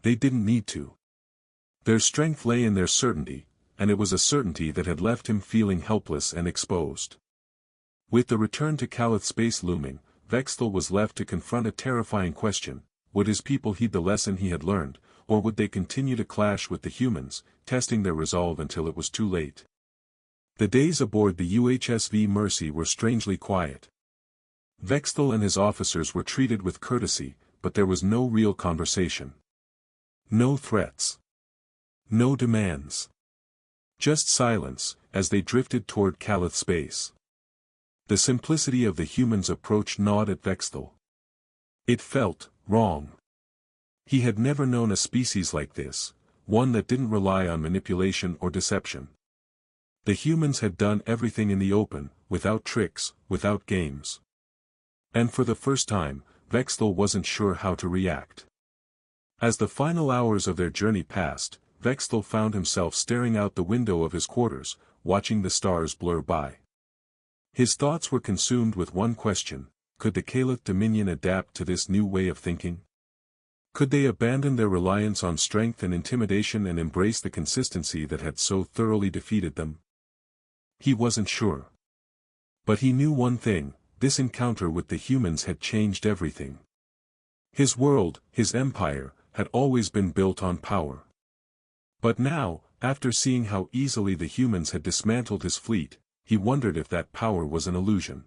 They didn't need to. Their strength lay in their certainty, and it was a certainty that had left him feeling helpless and exposed. With the return to Calith space looming, Vexthel was left to confront a terrifying question: would his people heed the lesson he had learned, or would they continue to clash with the humans, testing their resolve until it was too late? The days aboard the UHSV Mercy were strangely quiet. Vexthal and his officers were treated with courtesy, but there was no real conversation. No threats. No demands. Just silence, as they drifted toward Calath space. The simplicity of the humans' approach gnawed at Vexthal. It felt wrong. He had never known a species like this, one that didn't rely on manipulation or deception. The humans had done everything in the open, without tricks, without games. And for the first time, Vexthal wasn't sure how to react. As the final hours of their journey passed, Vexthal found himself staring out the window of his quarters, watching the stars blur by. His thoughts were consumed with one question: could the Calath Dominion adapt to this new way of thinking? Could they abandon their reliance on strength and intimidation and embrace the consistency that had so thoroughly defeated them? He wasn't sure. But he knew one thing: this encounter with the humans had changed everything. His world, his empire, had always been built on power. But now, after seeing how easily the humans had dismantled his fleet, he wondered if that power was an illusion.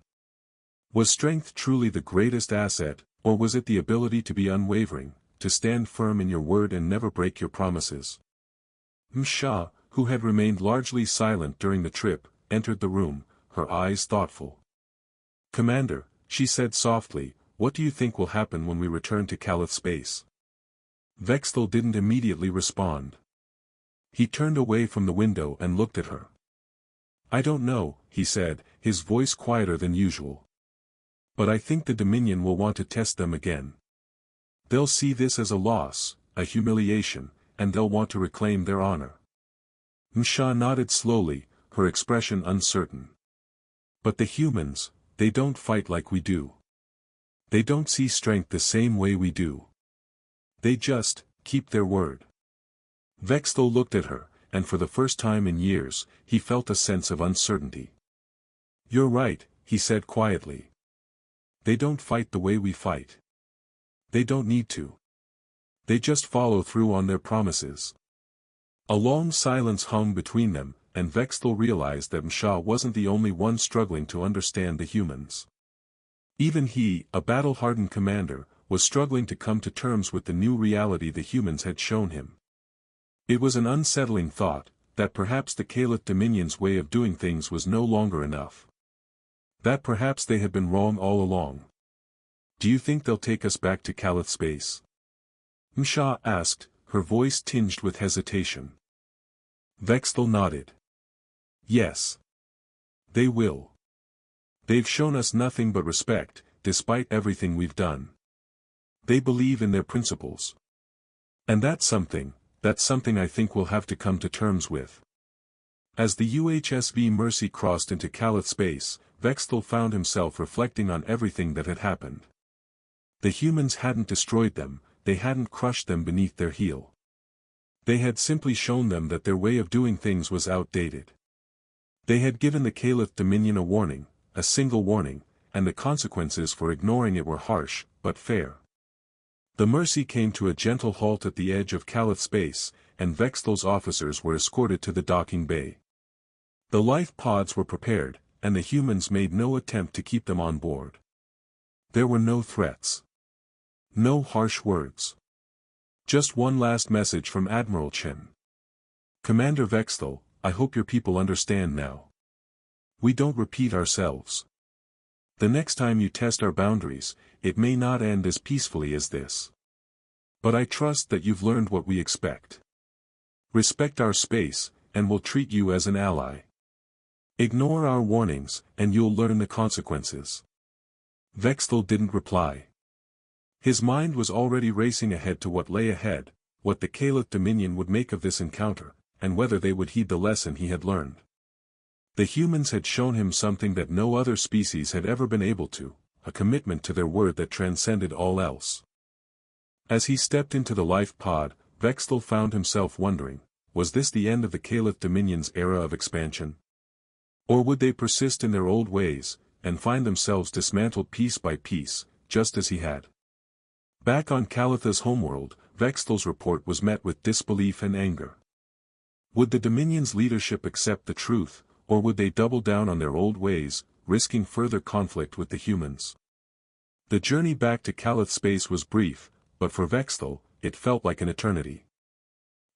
Was strength truly the greatest asset, or was it the ability to be unwavering, to stand firm in your word and never break your promises? Msha, who had remained largely silent during the trip, entered the room, her eyes thoughtful. "Commander," she said softly, "what do you think will happen when we return to Calath space?" Vexthal didn't immediately respond. He turned away from the window and looked at her. "I don't know," he said, his voice quieter than usual. "But I think the Dominion will want to test them again. They'll see this as a loss, a humiliation, and they'll want to reclaim their honor." Msha nodded slowly, her expression uncertain. "But the humans, they don't fight like we do. They don't see strength the same way we do. They just keep their word." Vexthal looked at her, and for the first time in years, he felt a sense of uncertainty. "You're right," he said quietly. "They don't fight the way we fight. They don't need to. They just follow through on their promises." A long silence hung between them, and Vexthal realized that Msha wasn't the only one struggling to understand the humans. Even he, a battle-hardened commander, was struggling to come to terms with the new reality the humans had shown him. It was an unsettling thought, that perhaps the Calath Dominion's way of doing things was no longer enough. That perhaps they had been wrong all along. "Do you think they'll take us back to Calath space?" Msha asked, her voice tinged with hesitation. Vexthal nodded. "Yes. They will. They've shown us nothing but respect, despite everything we've done. They believe in their principles. And that's something I think we'll have to come to terms with." As the UHSV Mercy crossed into Calath space, Vexthal found himself reflecting on everything that had happened. The humans hadn't destroyed them, they hadn't crushed them beneath their heel. They had simply shown them that their way of doing things was outdated. They had given the Calath Dominion a warning, a single warning, and the consequences for ignoring it were harsh, but fair. The Mercy came to a gentle halt at the edge of Calath space, and Vexthal's officers were escorted to the docking bay. The life pods were prepared, and the humans made no attempt to keep them on board. There were no threats. No harsh words. Just one last message from Admiral Chen. "Commander Vexthal, I hope your people understand now. We don't repeat ourselves. The next time you test our boundaries, it may not end as peacefully as this. But I trust that you've learned what we expect. Respect our space, and we'll treat you as an ally. Ignore our warnings, and you'll learn the consequences." Vexthal didn't reply. His mind was already racing ahead to what lay ahead, what the Calath Dominion would make of this encounter, and whether they would heed the lesson he had learned. The humans had shown him something that no other species had ever been able to, a commitment to their word that transcended all else. As he stepped into the life pod, Vexthal found himself wondering, was this the end of the Calath Dominion's era of expansion? Or would they persist in their old ways, and find themselves dismantled piece by piece, just as he had? Back on Calatha's homeworld, Vexthal's report was met with disbelief and anger. Would the Dominion's leadership accept the truth, or would they double down on their old ways, risking further conflict with the humans? The journey back to Caliph space was brief, but for Vexthel, it felt like an eternity.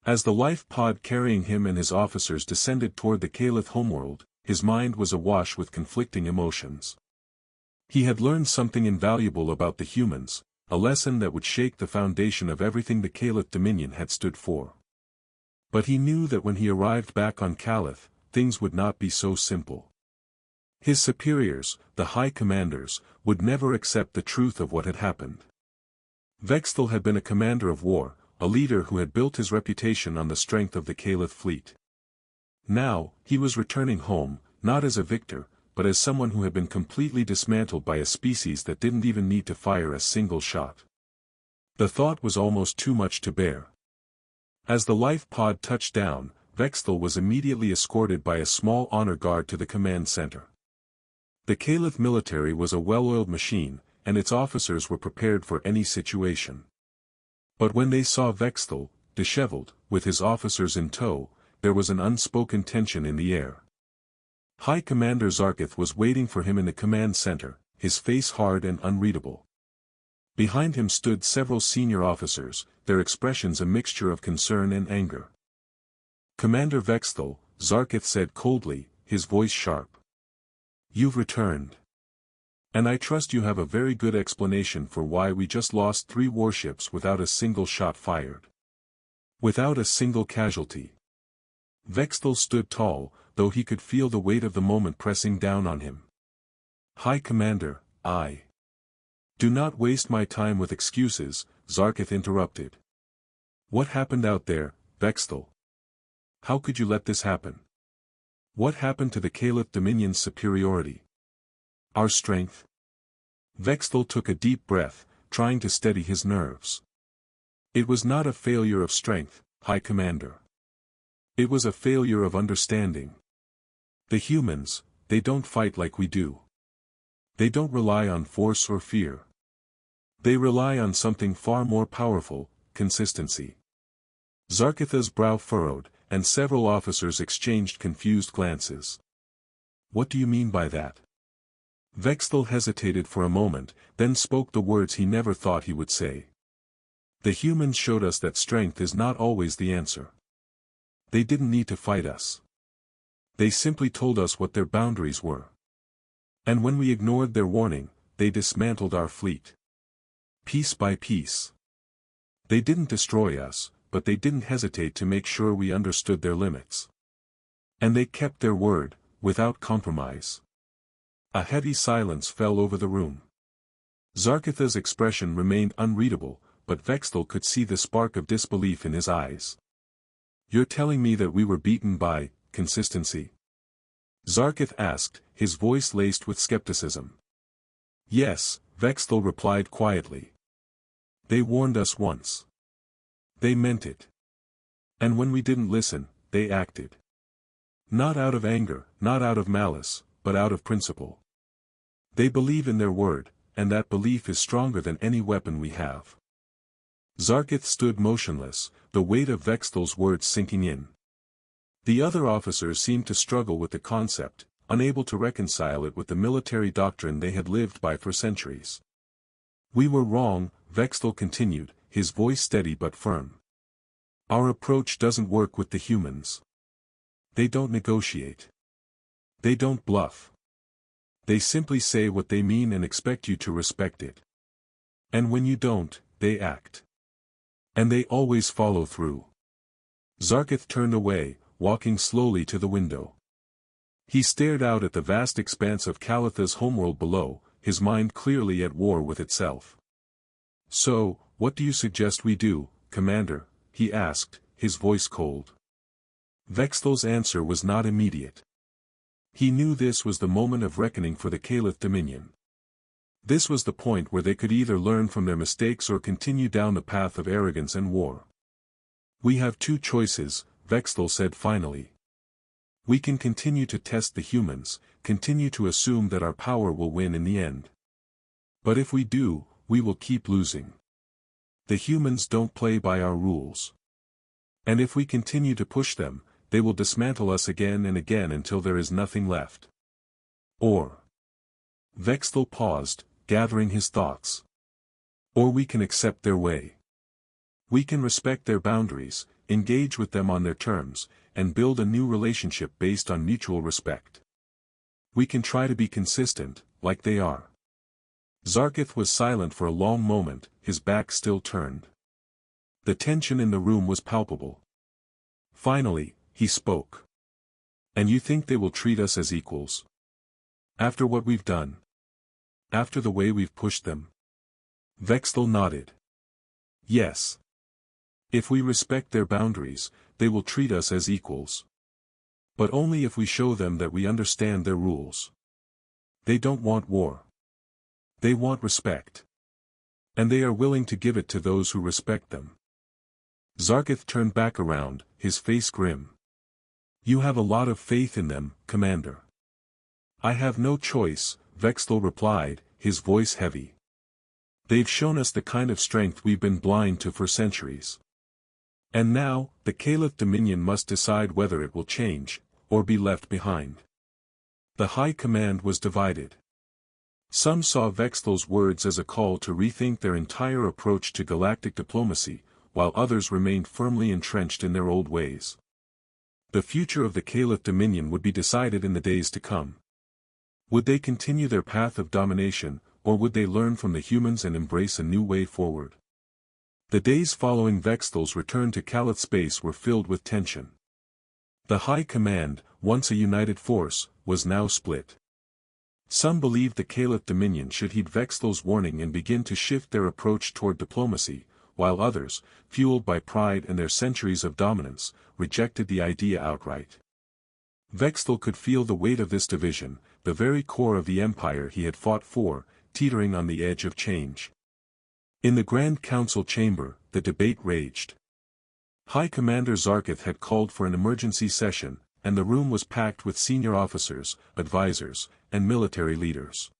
As the life pod carrying him and his officers descended toward the Caliph homeworld, his mind was awash with conflicting emotions. He had learned something invaluable about the humans, a lesson that would shake the foundation of everything the Caliph Dominion had stood for. But he knew that when he arrived back on Caliph, things would not be so simple. His superiors, the high commanders, would never accept the truth of what had happened. Vexthel had been a commander of war, a leader who had built his reputation on the strength of the Caliph fleet. Now, he was returning home, not as a victor, but as someone who had been completely dismantled by a species that didn't even need to fire a single shot. The thought was almost too much to bear. As the life pod touched down, Vexthel was immediately escorted by a small honor guard to the command center. The Caliph military was a well-oiled machine, and its officers were prepared for any situation. But when they saw Vexthel, disheveled, with his officers in tow, there was an unspoken tension in the air. High Commander Zarkith was waiting for him in the command center, his face hard and unreadable. Behind him stood several senior officers, their expressions a mixture of concern and anger. "Commander Vexthel," Zarkith said coldly, his voice sharp. "You've returned. And I trust you have a very good explanation for why we just lost 3 warships without a single shot fired. Without a single casualty." Vexthel stood tall, though he could feel the weight of the moment pressing down on him. "High Commander, Do not waste my time with excuses," Zarkith interrupted. "What happened out there, Vexthel? How could you let this happen? What happened to the Caliph Dominion's superiority? Our strength?" Vexthel took a deep breath, trying to steady his nerves. "It was not a failure of strength, High Commander. It was a failure of understanding. The humans, they don't fight like we do. They don't rely on force or fear. They rely on something far more powerful, consistency." Zarkith's brow furrowed, and several officers exchanged confused glances. "What do you mean by that?" Vexthel hesitated for a moment, then spoke the words he never thought he would say. "The humans showed us that strength is not always the answer. They didn't need to fight us. They simply told us what their boundaries were. And when we ignored their warning, they dismantled our fleet. Piece by piece. They didn't destroy us, but they didn't hesitate to make sure we understood their limits. And they kept their word, without compromise." A heavy silence fell over the room. Zarkith's expression remained unreadable, but Vexthel could see the spark of disbelief in his eyes. "You're telling me that we were beaten by consistency?" Zarkith asked, his voice laced with skepticism. "Yes," Vexthel replied quietly. "They warned us once. They meant it. And when we didn't listen, they acted. Not out of anger, not out of malice, but out of principle. They believe in their word, and that belief is stronger than any weapon we have." Zarkith stood motionless, the weight of Vexthel's words sinking in. The other officers seemed to struggle with the concept, unable to reconcile it with the military doctrine they had lived by for centuries. "We were wrong," Vexthel continued, his voice steady but firm. "Our approach doesn't work with the humans. They don't negotiate. They don't bluff. They simply say what they mean and expect you to respect it. And when you don't, they act. And they always follow through." Zarkith turned away, walking slowly to the window. He stared out at the vast expanse of Calith's homeworld below, his mind clearly at war with itself. "So, what do you suggest we do, Commander?" he asked, his voice cold. Vexthel's answer was not immediate. He knew this was the moment of reckoning for the Caliph Dominion. This was the point where they could either learn from their mistakes or continue down the path of arrogance and war. "We have 2 choices," Vexthel said finally. "We can continue to test the humans, continue to assume that our power will win in the end. But if we do, we will keep losing. The humans don't play by our rules. And if we continue to push them, they will dismantle us again and again until there is nothing left. Or..." Vexthel paused, gathering his thoughts. Or we can accept their way. We can respect their boundaries, engage with them on their terms, and build a new relationship based on mutual respect. We can try to be consistent, like they are. Zarkith was silent for a long moment, his back still turned. The tension in the room was palpable. Finally, he spoke. And you think they will treat us as equals? After what we've done? After the way we've pushed them? Vexthal nodded. Yes. If we respect their boundaries, they will treat us as equals. But only if we show them that we understand their rules. They don't want war. They want respect. And they are willing to give it to those who respect them. Zarkith turned back around, his face grim. You have a lot of faith in them, Commander. I have no choice, Vexthal replied, his voice heavy. They've shown us the kind of strength we've been blind to for centuries. And now, the Caliph Dominion must decide whether it will change, or be left behind. The High Command was divided. Some saw Vexthal's words as a call to rethink their entire approach to galactic diplomacy, while others remained firmly entrenched in their old ways. The future of the Caliph Dominion would be decided in the days to come. Would they continue their path of domination, or would they learn from the humans and embrace a new way forward? The days following Vexthal's return to Caliph space were filled with tension. The High Command, once a united force, was now split. Some believed the Caliph Dominion should heed Vexthal's warning and begin to shift their approach toward diplomacy, while others, fueled by pride and their centuries of dominance, rejected the idea outright. Vexthal could feel the weight of this division, the very core of the empire he had fought for, teetering on the edge of change. In the Grand Council chamber, the debate raged. High Commander Zarkith had called for an emergency session, and the room was packed with senior officers, advisors, and military leaders.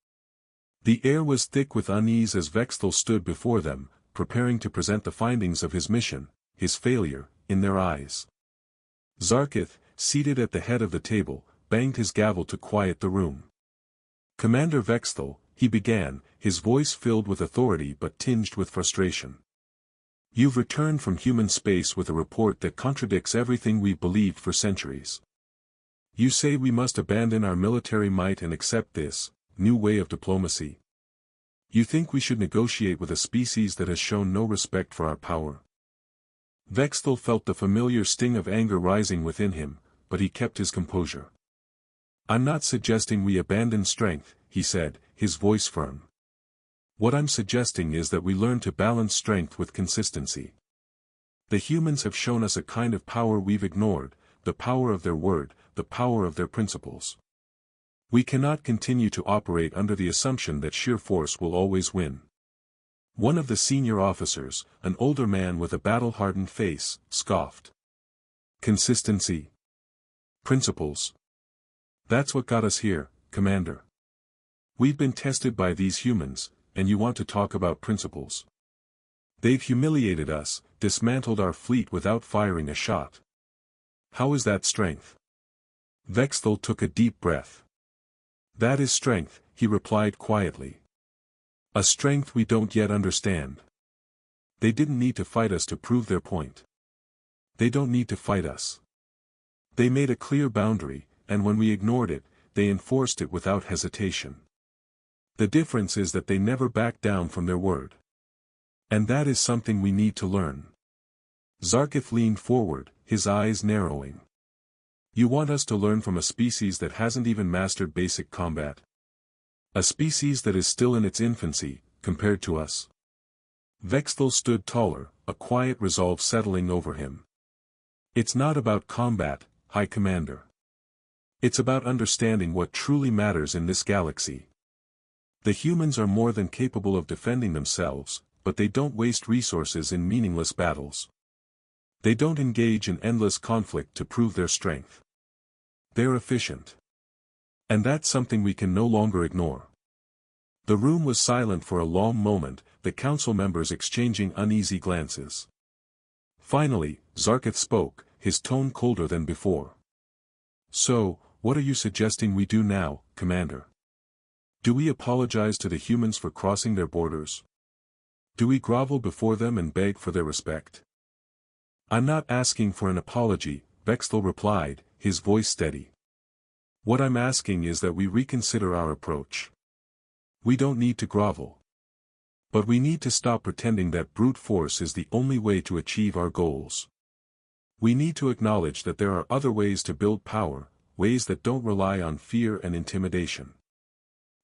The air was thick with unease as Vexthal stood before them, preparing to present the findings of his mission, his failure, in their eyes. Zarkith, seated at the head of the table, banged his gavel to quiet the room. Commander Vexthal, he began, his voice filled with authority but tinged with frustration. You've returned from human space with a report that contradicts everything we've believed for centuries. You say we must abandon our military might and accept this new way of diplomacy. You think we should negotiate with a species that has shown no respect for our power. Vexthal felt the familiar sting of anger rising within him, but he kept his composure. I'm not suggesting we abandon strength, he said, his voice firm. What I'm suggesting is that we learn to balance strength with consistency. The humans have shown us a kind of power we've ignored, the power of their word, the power of their principles. We cannot continue to operate under the assumption that sheer force will always win. One of the senior officers, an older man with a battle-hardened face, scoffed. Consistency. Principles. That's what got us here, Commander. We've been tested by these humans, and you want to talk about principles. They've humiliated us, dismantled our fleet without firing a shot. How is that strength? Vexthal took a deep breath. That is strength, he replied quietly. A strength we don't yet understand. They didn't need to fight us to prove their point. They don't need to fight us. They made a clear boundary, and when we ignored it, they enforced it without hesitation. The difference is that they never backed down from their word. And that is something we need to learn. Zarkith leaned forward, his eyes narrowing. You want us to learn from a species that hasn't even mastered basic combat? A species that is still in its infancy, compared to us? Vexthal stood taller, a quiet resolve settling over him. It's not about combat, High Commander. It's about understanding what truly matters in this galaxy. The humans are more than capable of defending themselves, but they don't waste resources in meaningless battles. They don't engage in endless conflict to prove their strength. They're efficient. And that's something we can no longer ignore. The room was silent for a long moment, the council members exchanging uneasy glances. Finally, Zarkith spoke, his tone colder than before. So, what are you suggesting we do now, Commander? Do we apologize to the humans for crossing their borders? Do we grovel before them and beg for their respect? I'm not asking for an apology, Vexthal replied, his voice steady. What I'm asking is that we reconsider our approach. We don't need to grovel. But we need to stop pretending that brute force is the only way to achieve our goals. We need to acknowledge that there are other ways to build power, ways that don't rely on fear and intimidation.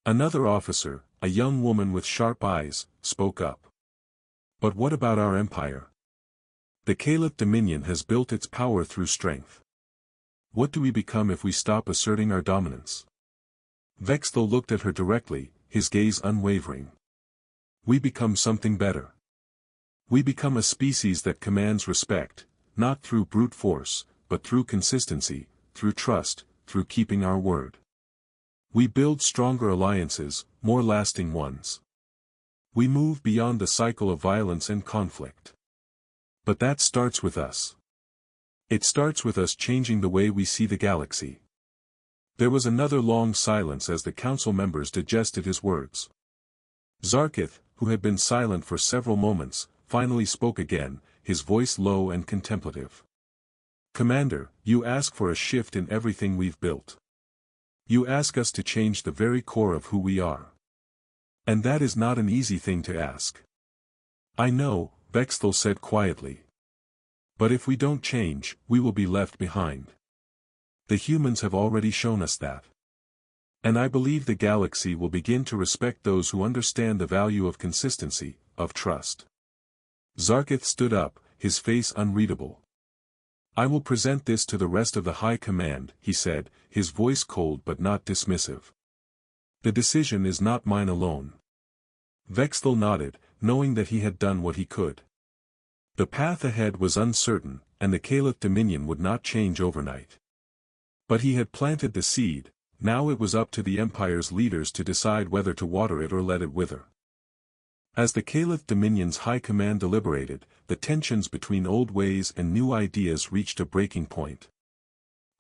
Another officer, a young woman with sharp eyes, spoke up. But what about our empire? The Caliph Dominion has built its power through strength. What do we become if we stop asserting our dominance? Vexthal looked at her directly, his gaze unwavering. We become something better. We become a species that commands respect, not through brute force, but through consistency, through trust, through keeping our word. We build stronger alliances, more lasting ones. We move beyond the cycle of violence and conflict. But that starts with us. It starts with us changing the way we see the galaxy. There was another long silence as the council members digested his words. Zarkith, who had been silent for several moments, finally spoke again, his voice low and contemplative. Commander, you ask for a shift in everything we've built. You ask us to change the very core of who we are. And that is not an easy thing to ask. I know, Vexthal said quietly. But if we don't change, we will be left behind. The humans have already shown us that. And I believe the galaxy will begin to respect those who understand the value of consistency, of trust. Zarkith stood up, his face unreadable. I will present this to the rest of the High Command, he said, his voice cold but not dismissive. The decision is not mine alone. Vexthal nodded, knowing that he had done what he could. The path ahead was uncertain, and the Caliph Dominion would not change overnight. But he had planted the seed, now it was up to the Empire's leaders to decide whether to water it or let it wither. As the Caliph Dominion's High Command deliberated, the tensions between old ways and new ideas reached a breaking point.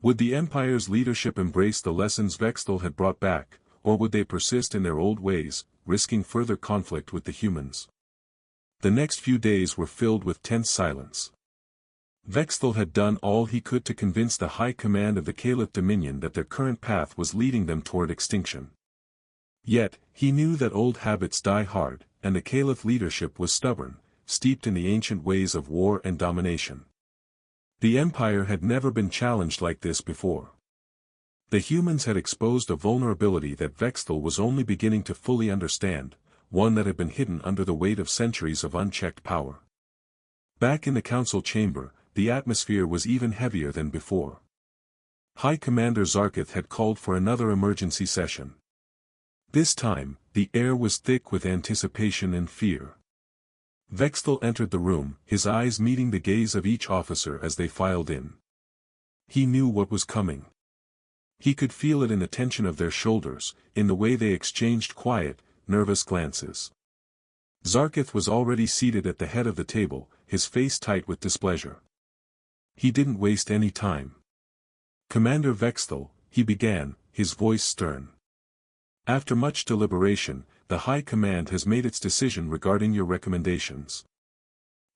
Would the Empire's leadership embrace the lessons Vexthal had brought back, or would they persist in their old ways, risking further conflict with the humans? The next few days were filled with tense silence. Vexthal had done all he could to convince the High Command of the Caliph Dominion that their current path was leading them toward extinction. Yet, he knew that old habits die hard, and the Caliph leadership was stubborn, steeped in the ancient ways of war and domination. The Empire had never been challenged like this before. The humans had exposed a vulnerability that Vexthal was only beginning to fully understand, one that had been hidden under the weight of centuries of unchecked power. Back in the council chamber, the atmosphere was even heavier than before. High Commander Zarkith had called for another emergency session. This time, the air was thick with anticipation and fear. Vexthal entered the room, his eyes meeting the gaze of each officer as they filed in. He knew what was coming. He could feel it in the tension of their shoulders, in the way they exchanged quiet, nervous glances. Zarkith was already seated at the head of the table, his face tight with displeasure. He didn't waste any time. Commander Vexthal, he began, his voice stern. After much deliberation, the High Command has made its decision regarding your recommendations.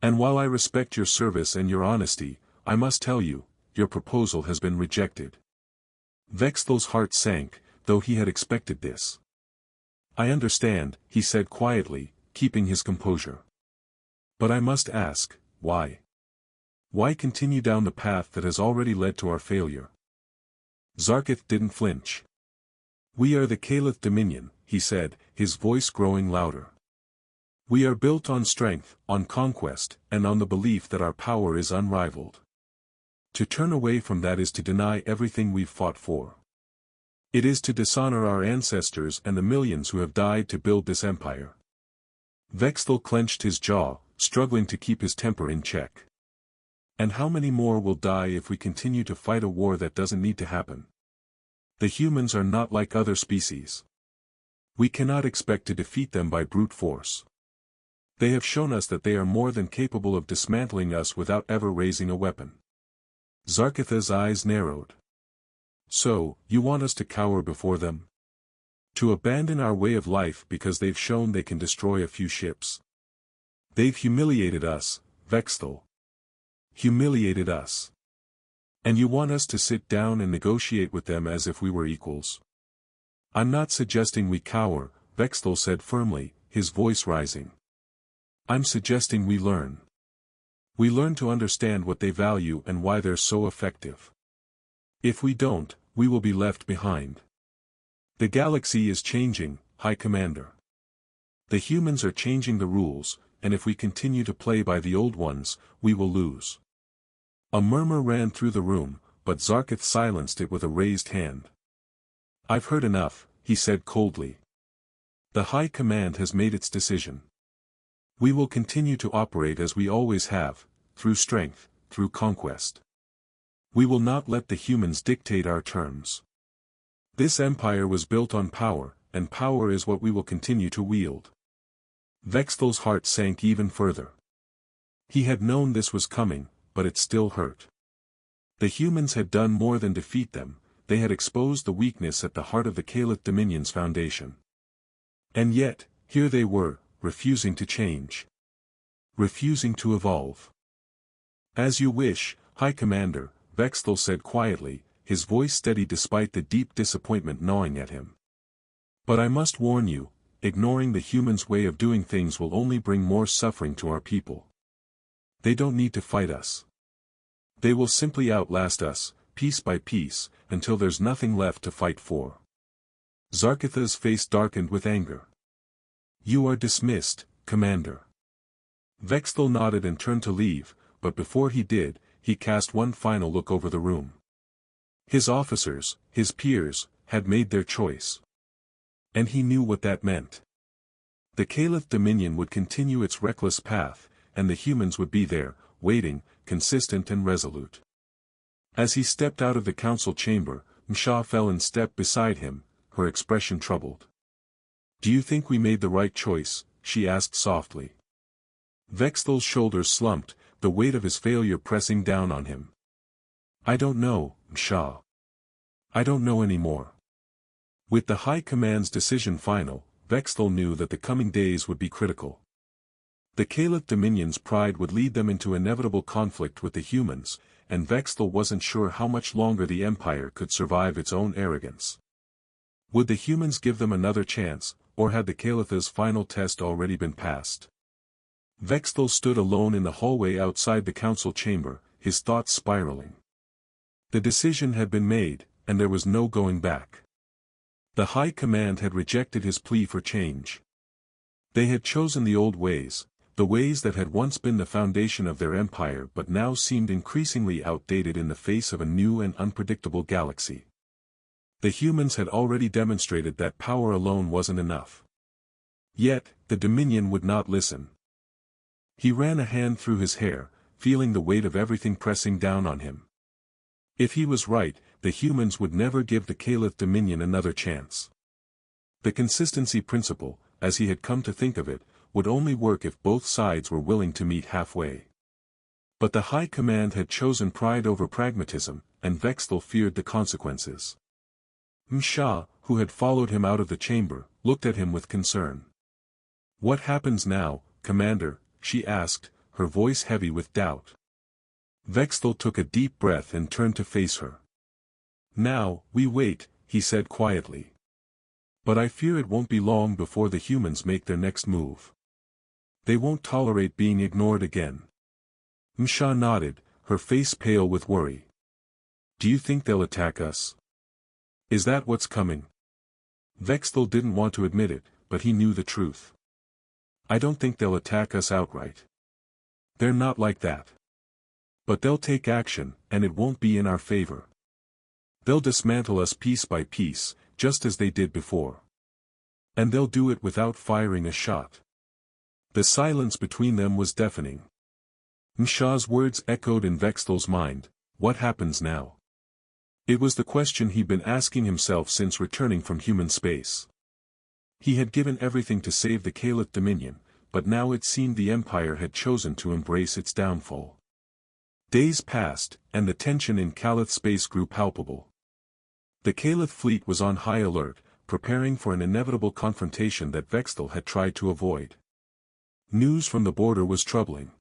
And while I respect your service and your honesty, I must tell you, your proposal has been rejected. Vexthal's heart sank, though he had expected this. I understand, he said quietly, keeping his composure. But I must ask, why? Why continue down the path that has already led to our failure? Zarkith didn't flinch. We are the Caliph Dominion, he said, his voice growing louder. We are built on strength, on conquest, and on the belief that our power is unrivaled. To turn away from that is to deny everything we've fought for. It is to dishonor our ancestors and the millions who have died to build this empire. Vexthal clenched his jaw, struggling to keep his temper in check. And how many more will die if we continue to fight a war that doesn't need to happen? The humans are not like other species. We cannot expect to defeat them by brute force. They have shown us that they are more than capable of dismantling us without ever raising a weapon. Zarkith's eyes narrowed. So, you want us to cower before them? To abandon our way of life because they've shown they can destroy a few ships. They've humiliated us, Vexthal. Humiliated us. And you want us to sit down and negotiate with them as if we were equals? I'm not suggesting we cower, Vexthal said firmly, his voice rising. I'm suggesting we learn. We learn to understand what they value and why they're so effective. If we don't, we will be left behind. The galaxy is changing, High Commander. The humans are changing the rules, and if we continue to play by the old ones, we will lose. A murmur ran through the room, but Zarkith silenced it with a raised hand. I've heard enough, he said coldly. The High Command has made its decision. We will continue to operate as we always have, through strength, through conquest. We will not let the humans dictate our terms. This empire was built on power, and power is what we will continue to wield. Vexthal's heart sank even further. He had known this was coming, but it still hurt. The humans had done more than defeat them, they had exposed the weakness at the heart of the Caliph Dominion's foundation. And yet, here they were, refusing to change. Refusing to evolve. As you wish, High Commander, Vexthal said quietly, his voice steady despite the deep disappointment gnawing at him. But I must warn you, ignoring the humans' way of doing things will only bring more suffering to our people. They don't need to fight us. They will simply outlast us, piece by piece, until there's nothing left to fight for. Zarkitha's face darkened with anger. You are dismissed, Commander. Vexthal nodded and turned to leave, but before he did, he cast one final look over the room. His officers, his peers, had made their choice. And he knew what that meant. The Caliph Dominion would continue its reckless path, and the humans would be there, waiting, consistent and resolute. As he stepped out of the council chamber, Msha fell in step beside him, her expression troubled. Do you think we made the right choice? She asked softly. Vexthal's shoulders slumped, the weight of his failure pressing down on him. I don't know, Msha. I don't know anymore. With the High Command's decision final, Vexthal knew that the coming days would be critical. The Caliph Dominion's pride would lead them into inevitable conflict with the humans, and Vexthal wasn't sure how much longer the Empire could survive its own arrogance. Would the humans give them another chance, or had the Caliph's final test already been passed? Vexthal stood alone in the hallway outside the council chamber, his thoughts spiraling. The decision had been made, and there was no going back. The High Command had rejected his plea for change. They had chosen the old ways, the ways that had once been the foundation of their empire but now seemed increasingly outdated in the face of a new and unpredictable galaxy. The humans had already demonstrated that power alone wasn't enough. Yet, the Dominion would not listen. He ran a hand through his hair, feeling the weight of everything pressing down on him. If he was right, the humans would never give the Caliph Dominion another chance. The consistency principle, as he had come to think of it, would only work if both sides were willing to meet halfway. But the High Command had chosen pride over pragmatism, and Vexthal feared the consequences. Msha, who had followed him out of the chamber, looked at him with concern. What happens now, Commander? She asked, her voice heavy with doubt. Vexthal took a deep breath and turned to face her. Now, we wait, he said quietly. But I fear it won't be long before the humans make their next move. They won't tolerate being ignored again. Msha nodded, her face pale with worry. Do you think they'll attack us? Is that what's coming? Vexthal didn't want to admit it, but he knew the truth. I don't think they'll attack us outright. They're not like that. But they'll take action, and it won't be in our favor. They'll dismantle us piece by piece, just as they did before. And they'll do it without firing a shot. The silence between them was deafening. Msha's words echoed in Vexthal's mind. What happens now? It was the question he'd been asking himself since returning from human space. He had given everything to save the Caliph Dominion, but now it seemed the Empire had chosen to embrace its downfall. Days passed, and the tension in Caliph space grew palpable. The Caliph fleet was on high alert, preparing for an inevitable confrontation that Vexthal had tried to avoid. News from the border was troubling.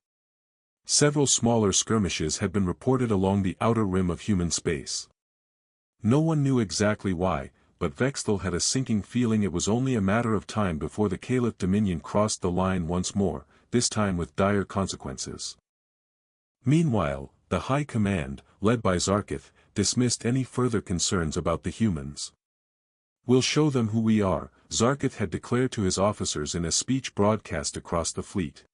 Several smaller skirmishes had been reported along the outer rim of human space. No one knew exactly why, but Vexthal had a sinking feeling it was only a matter of time before the Caliph Dominion crossed the line once more, this time with dire consequences. Meanwhile, the High Command, led by Zarkith, dismissed any further concerns about the humans. "We'll show them who we are," Zarkith had declared to his officers in a speech broadcast across the fleet.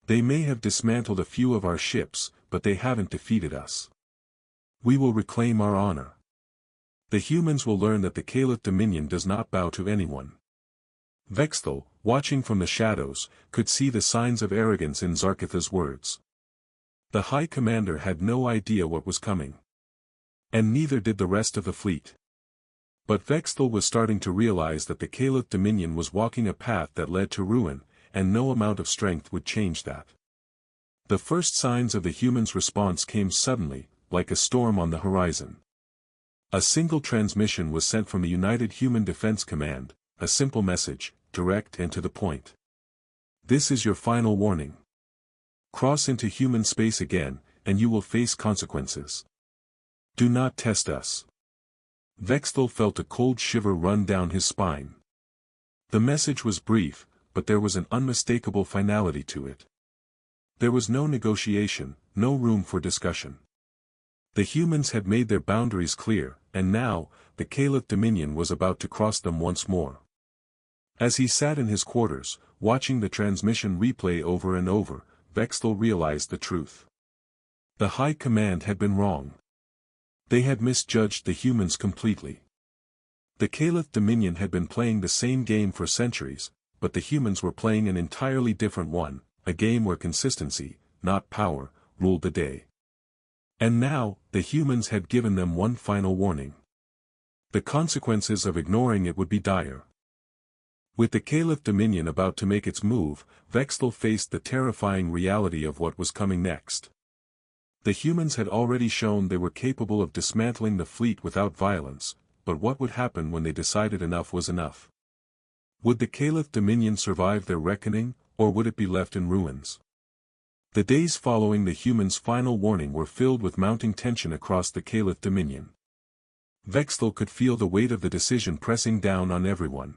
"They may have dismantled a few of our ships, but they haven't defeated us. We will reclaim our honor. The humans will learn that the Caliph Dominion does not bow to anyone." Vexthal, watching from the shadows, could see the signs of arrogance in Zarkith's words. The High Commander had no idea what was coming. And neither did the rest of the fleet. But Vexthal was starting to realize that the Caliph Dominion was walking a path that led to ruin, and no amount of strength would change that. The first signs of the humans' response came suddenly, like a storm on the horizon. A single transmission was sent from the United Human Defense Command, a simple message, direct and to the point. "This is your final warning. Cross into human space again, and you will face consequences. Do not test us." Vexthal felt a cold shiver run down his spine. The message was brief, but there was an unmistakable finality to it. There was no negotiation, no room for discussion. The humans had made their boundaries clear, and now, the Caliph Dominion was about to cross them once more. As he sat in his quarters, watching the transmission replay over and over, Vexthal realized the truth. The High Command had been wrong. They had misjudged the humans completely. The Caliph Dominion had been playing the same game for centuries, but the humans were playing an entirely different one, a game where consistency, not power, ruled the day. And now, the humans had given them one final warning. The consequences of ignoring it would be dire. With the Caliph Dominion about to make its move, Vexthal faced the terrifying reality of what was coming next. The humans had already shown they were capable of dismantling the fleet without violence, but what would happen when they decided enough was enough? Would the Caliph Dominion survive their reckoning, or would it be left in ruins? The days following the humans' final warning were filled with mounting tension across the Caliph Dominion. Vexthal could feel the weight of the decision pressing down on everyone.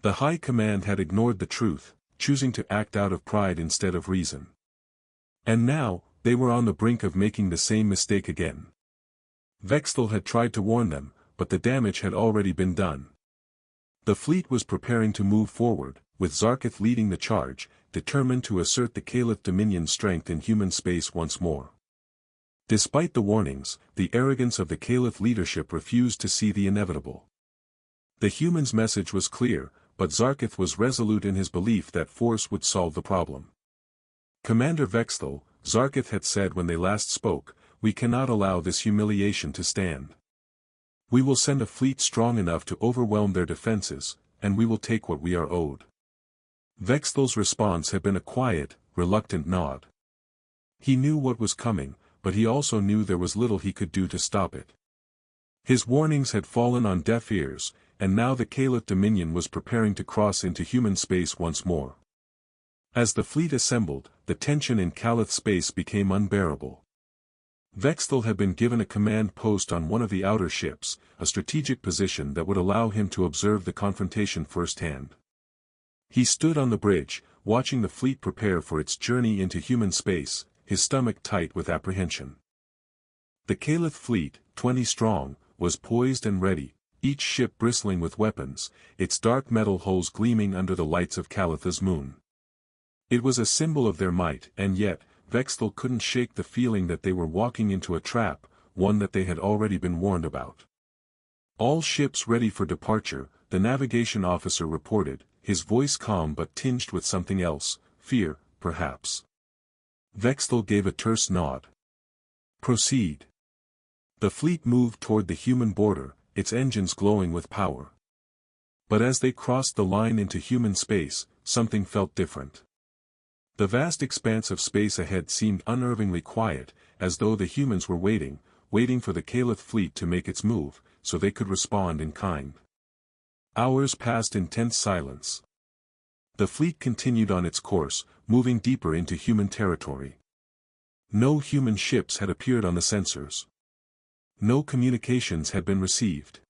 The High Command had ignored the truth, choosing to act out of pride instead of reason. And now, they were on the brink of making the same mistake again. Vexthal had tried to warn them, but the damage had already been done. The fleet was preparing to move forward, with Zarkith leading the charge, determined to assert the Caliph Dominion's strength in human space once more. Despite the warnings, the arrogance of the Caliph leadership refused to see the inevitable. The humans' message was clear, but Zarkith was resolute in his belief that force would solve the problem. "Commander Vexthal," Zarkith had said when they last spoke, "we cannot allow this humiliation to stand. We will send a fleet strong enough to overwhelm their defenses, and we will take what we are owed." Vexthal's response had been a quiet, reluctant nod. He knew what was coming, but he also knew there was little he could do to stop it. His warnings had fallen on deaf ears, and now the Caliph Dominion was preparing to cross into human space once more. As the fleet assembled, the tension in Caliph space became unbearable. Vexthal had been given a command post on one of the outer ships, a strategic position that would allow him to observe the confrontation firsthand. He stood on the bridge, watching the fleet prepare for its journey into human space, his stomach tight with apprehension. The Caliph fleet, 20 strong, was poised and ready, each ship bristling with weapons, its dark metal hulls gleaming under the lights of Calitha's moon. It was a symbol of their might, and yet, Vexthal couldn't shake the feeling that they were walking into a trap, one that they had already been warned about. "All ships ready for departure," the navigation officer reported, his voice calm but tinged with something else, fear, perhaps. Vexthal gave a terse nod. "Proceed." The fleet moved toward the human border, its engines glowing with power. But as they crossed the line into human space, something felt different. The vast expanse of space ahead seemed unnervingly quiet, as though the humans were waiting for the Caliph fleet to make its move, so they could respond in kind. Hours passed in tense silence. The fleet continued on its course, moving deeper into human territory. No human ships had appeared on the sensors. No communications had been received.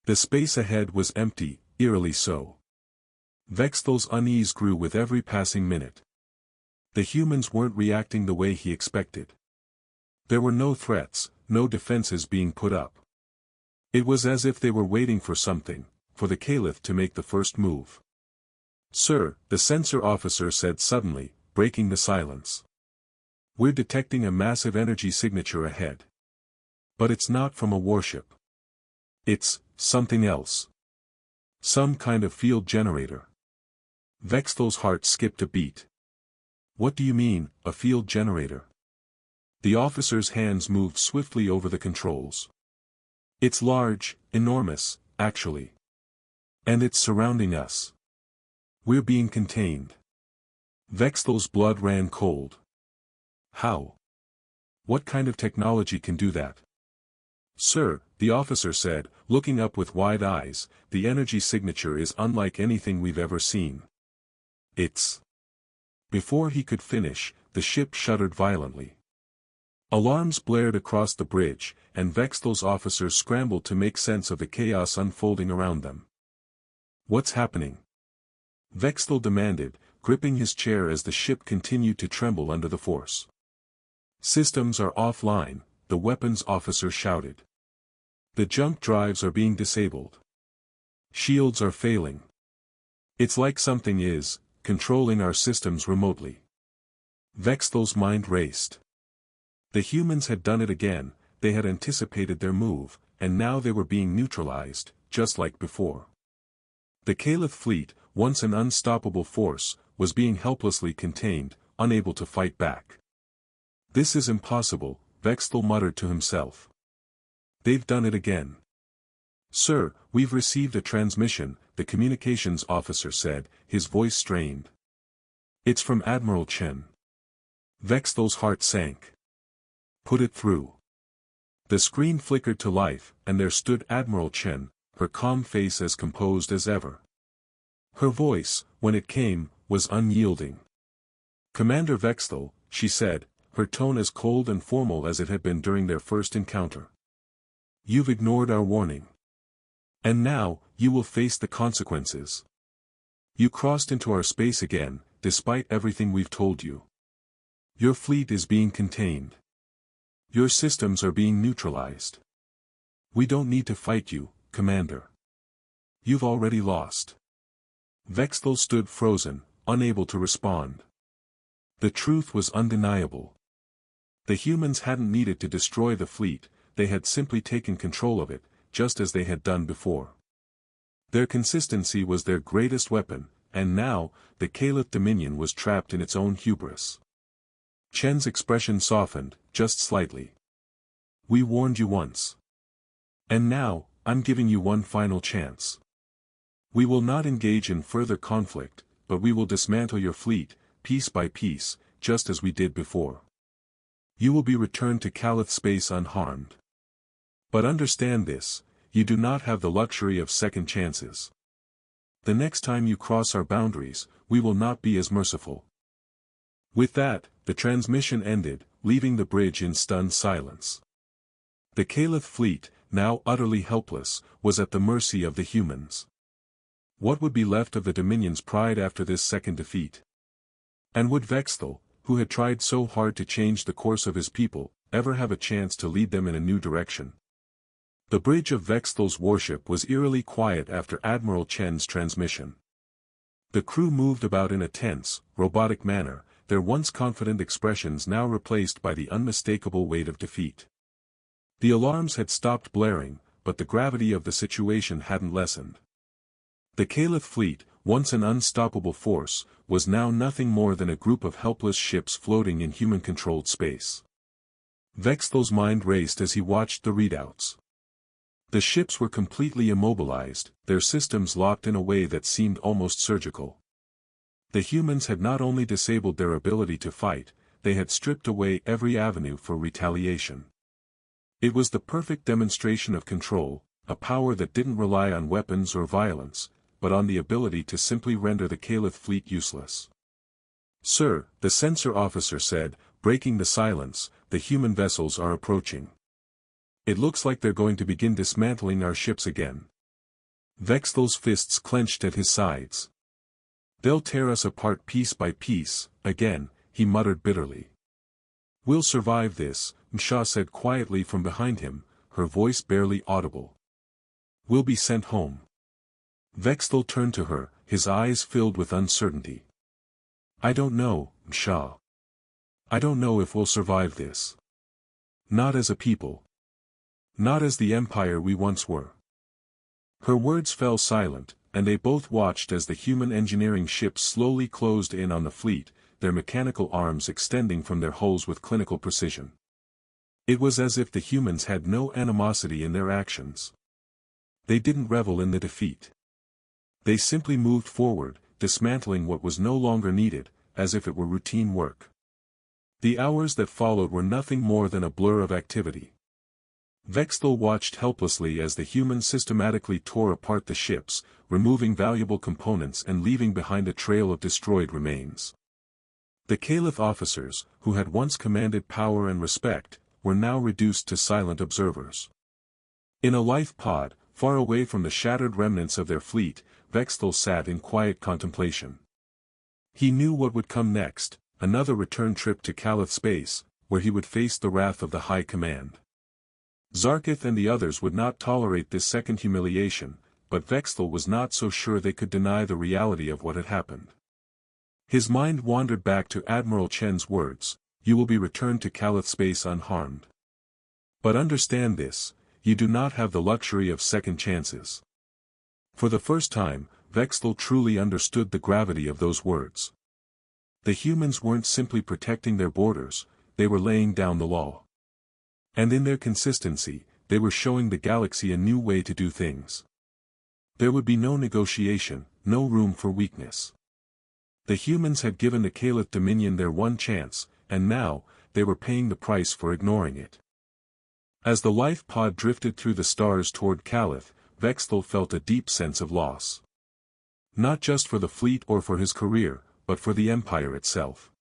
The space ahead was empty, eerily so. Vexthal's unease grew with every passing minute. The humans weren't reacting the way he expected. There were no threats, no defenses being put up. It was as if they were waiting for something, for the Caliph to make the first move. "Sir," the sensor officer said suddenly, breaking the silence. "We're detecting a massive energy signature ahead. But it's not from a warship. It's something else. Some kind of field generator." Vexthal's heart skipped a beat. "What do you mean, a field generator?" The officer's hands moved swiftly over the controls. "It's large, enormous, actually. And it's surrounding us. We're being contained." Vexthal's blood ran cold. "How? What kind of technology can do that?" "Sir," the officer said, looking up with wide eyes, "the energy signature is unlike anything we've ever seen. It's—" Before he could finish, the ship shuddered violently. Alarms blared across the bridge, and Vexthal's officers scrambled to make sense of the chaos unfolding around them. "What's happening?" Vexthal demanded, gripping his chair as the ship continued to tremble under the force. "Systems are offline," the weapons officer shouted. "The jump drives are being disabled. Shields are failing. It's like something is controlling our systems remotely." Vexthal's mind raced. The humans had done it again, they had anticipated their move, and now they were being neutralized, just like before. The Caliph fleet, once an unstoppable force, was being helplessly contained, unable to fight back. "This is impossible," Vexthal muttered to himself. "They've done it again." "Sir, we've received a transmission," the communications officer said, his voice strained. "It's from Admiral Chen." Vexthal's heart sank. "Put it through." The screen flickered to life, and there stood Admiral Chen, her calm face as composed as ever. Her voice, when it came, was unyielding. "Commander Vexthal," she said, her tone as cold and formal as it had been during their first encounter. "You've ignored our warning. And now, you will face the consequences. You crossed into our space again, despite everything we've told you. Your fleet is being contained. Your systems are being neutralized. We don't need to fight you, Commander. You've already lost." Vexthal stood frozen, unable to respond. The truth was undeniable. The humans hadn't needed to destroy the fleet, they had simply taken control of it, just as they had done before. Their consistency was their greatest weapon, and now, the Caliph Dominion was trapped in its own hubris. Chen's expression softened, just slightly. "We warned you once. And now, I'm giving you one final chance. We will not engage in further conflict, but we will dismantle your fleet, piece by piece, just as we did before. You will be returned to Caliph space unharmed. But understand this, you do not have the luxury of second chances. The next time you cross our boundaries, we will not be as merciful." With that, the transmission ended, leaving the bridge in stunned silence. The Caliph fleet, now utterly helpless, was at the mercy of the humans. What would be left of the Dominion's pride after this second defeat? And would Vexthal, who had tried so hard to change the course of his people, ever have a chance to lead them in a new direction? The bridge of Vexthal's warship was eerily quiet after Admiral Chen's transmission. The crew moved about in a tense, robotic manner, their once confident expressions now replaced by the unmistakable weight of defeat. The alarms had stopped blaring, but the gravity of the situation hadn't lessened. The Caliph fleet, once an unstoppable force, was now nothing more than a group of helpless ships floating in human-controlled space. Vexthal's mind raced as he watched the readouts. The ships were completely immobilized, their systems locked in a way that seemed almost surgical. The humans had not only disabled their ability to fight, they had stripped away every avenue for retaliation. It was the perfect demonstration of control, a power that didn't rely on weapons or violence, but on the ability to simply render the Caliph fleet useless. "Sir," the censor officer said, breaking the silence, "the human vessels are approaching. It looks like they're going to begin dismantling our ships again." Vexthal's fists clenched at his sides. "They'll tear us apart piece by piece, again," he muttered bitterly. "We'll survive this," Msha said quietly from behind him, her voice barely audible. "We'll be sent home." Vexthal turned to her, his eyes filled with uncertainty. "I don't know, Msha. I don't know if we'll survive this. Not as a people. Not as the empire we once were." Her words fell silent, and they both watched as the human engineering ships slowly closed in on the fleet, their mechanical arms extending from their hulls with clinical precision. It was as if the humans had no animosity in their actions. They didn't revel in the defeat. They simply moved forward, dismantling what was no longer needed, as if it were routine work. The hours that followed were nothing more than a blur of activity. Vexthal watched helplessly as the humans systematically tore apart the ships, removing valuable components and leaving behind a trail of destroyed remains. The Caliph officers, who had once commanded power and respect, were now reduced to silent observers. In a life pod, far away from the shattered remnants of their fleet, Vexthal sat in quiet contemplation. He knew what would come next, another return trip to Caliph space, where he would face the wrath of the High Command. Zarkith and the others would not tolerate this second humiliation, but Vexthal was not so sure they could deny the reality of what had happened. His mind wandered back to Admiral Chen's words, "You will be returned to Caliph space unharmed. But understand this, you do not have the luxury of second chances." For the first time, Vexthal truly understood the gravity of those words. The humans weren't simply protecting their borders, they were laying down the law. And in their consistency, they were showing the galaxy a new way to do things. There would be no negotiation, no room for weakness. The humans had given the Caliph Dominion their one chance, and now, they were paying the price for ignoring it. As the life pod drifted through the stars toward Caliph, Vexthal felt a deep sense of loss. Not just for the fleet or for his career, but for the empire itself.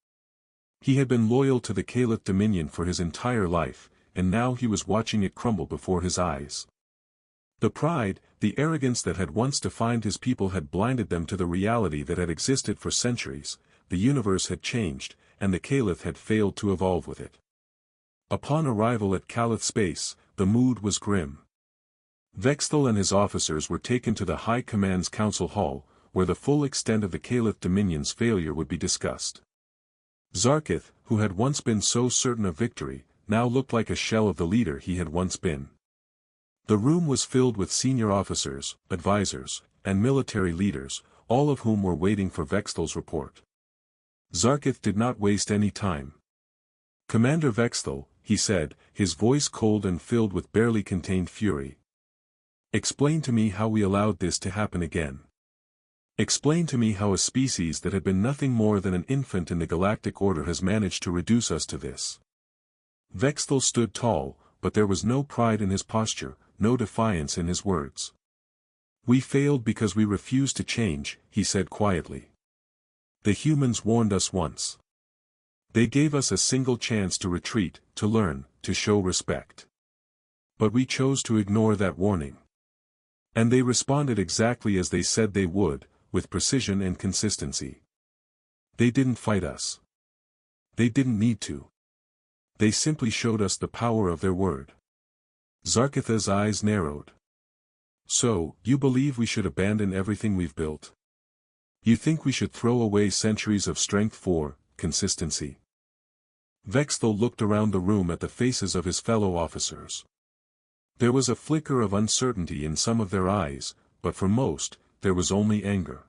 He had been loyal to the Caliph Dominion for his entire life, and now he was watching it crumble before his eyes. The pride, the arrogance that had once defined his people had blinded them to the reality that had existed for centuries. The universe had changed, and the Caliph had failed to evolve with it. Upon arrival at Caliph space, the mood was grim. Vexthal and his officers were taken to the High Command's Council Hall, where the full extent of the Caliph Dominion's failure would be discussed. Zarkith, who had once been so certain of victory, now looked like a shell of the leader he had once been. The room was filled with senior officers, advisors, and military leaders, all of whom were waiting for Vexthal's report. Zarkith did not waste any time. "Commander Vexthal," he said, his voice cold and filled with barely contained fury. "Explain to me how we allowed this to happen again. Explain to me how a species that had been nothing more than an infant in the galactic order has managed to reduce us to this." Vexthal stood tall, but there was no pride in his posture, no defiance in his words. "We failed because we refused to change," he said quietly. "The humans warned us once. They gave us a single chance to retreat, to learn, to show respect. But we chose to ignore that warning. And they responded exactly as they said they would, with precision and consistency. They didn't fight us. They didn't need to. They simply showed us the power of their word." Zarkitha's eyes narrowed. "So, you believe we should abandon everything we've built? You think we should throw away centuries of strength for consistency?" Vexthal looked around the room at the faces of his fellow officers. There was a flicker of uncertainty in some of their eyes, but for most, there was only anger.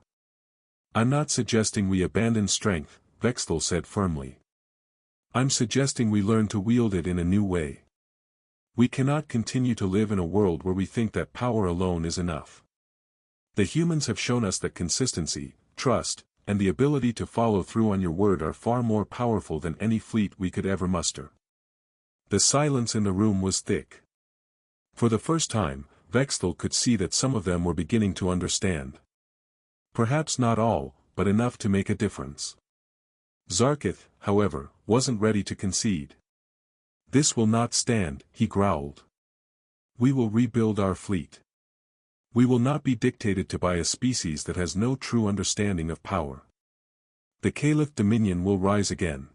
"I'm not suggesting we abandon strength," Vexthal said firmly. "I'm suggesting we learn to wield it in a new way. We cannot continue to live in a world where we think that power alone is enough. The humans have shown us that consistency, trust, and the ability to follow through on your word are far more powerful than any fleet we could ever muster." The silence in the room was thick. For the first time, Vexthel could see that some of them were beginning to understand. Perhaps not all, but enough to make a difference. Zarkith, however, wasn't ready to concede. "This will not stand," he growled. "We will rebuild our fleet. We will not be dictated to by a species that has no true understanding of power. The Caliph Dominion will rise again."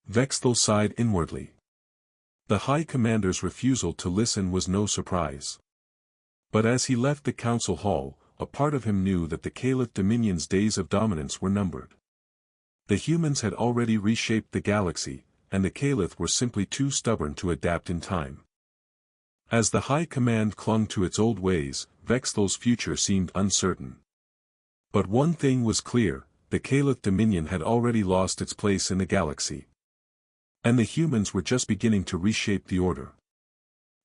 Vexthel sighed inwardly. The High Commander's refusal to listen was no surprise. But as he left the council hall, a part of him knew that the Caliph Dominion's days of dominance were numbered. The humans had already reshaped the galaxy, and the Caliph were simply too stubborn to adapt in time. As the High Command clung to its old ways, Vexthel's future seemed uncertain. But one thing was clear: the Caliph Dominion had already lost its place in the galaxy. And the humans were just beginning to reshape the order.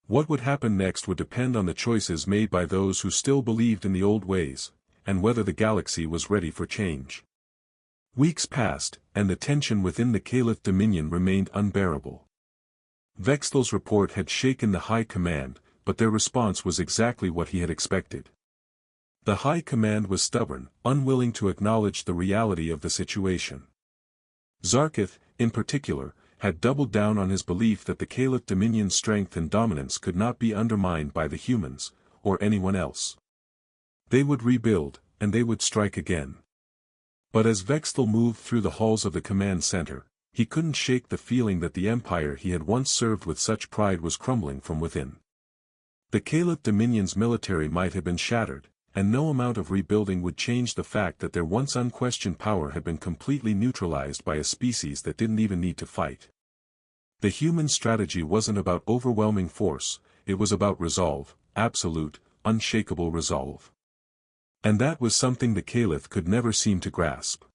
What would happen next would depend on the choices made by those who still believed in the old ways, and whether the galaxy was ready for change. Weeks passed, and the tension within the Caliph Dominion remained unbearable. Vexthel's report had shaken the High Command, but their response was exactly what he had expected. The High Command was stubborn, unwilling to acknowledge the reality of the situation. Zarkith, in particular, had doubled down on his belief that the Caliph Dominion's strength and dominance could not be undermined by the humans, or anyone else. They would rebuild, and they would strike again. But as Vexthel moved through the halls of the command center, he couldn't shake the feeling that the empire he had once served with such pride was crumbling from within. The Caliph Dominion's military might have been shattered, and no amount of rebuilding would change the fact that their once unquestioned power had been completely neutralized by a species that didn't even need to fight. The human strategy wasn't about overwhelming force, it was about resolve, absolute, unshakable resolve. And that was something the Caliph could never seem to grasp.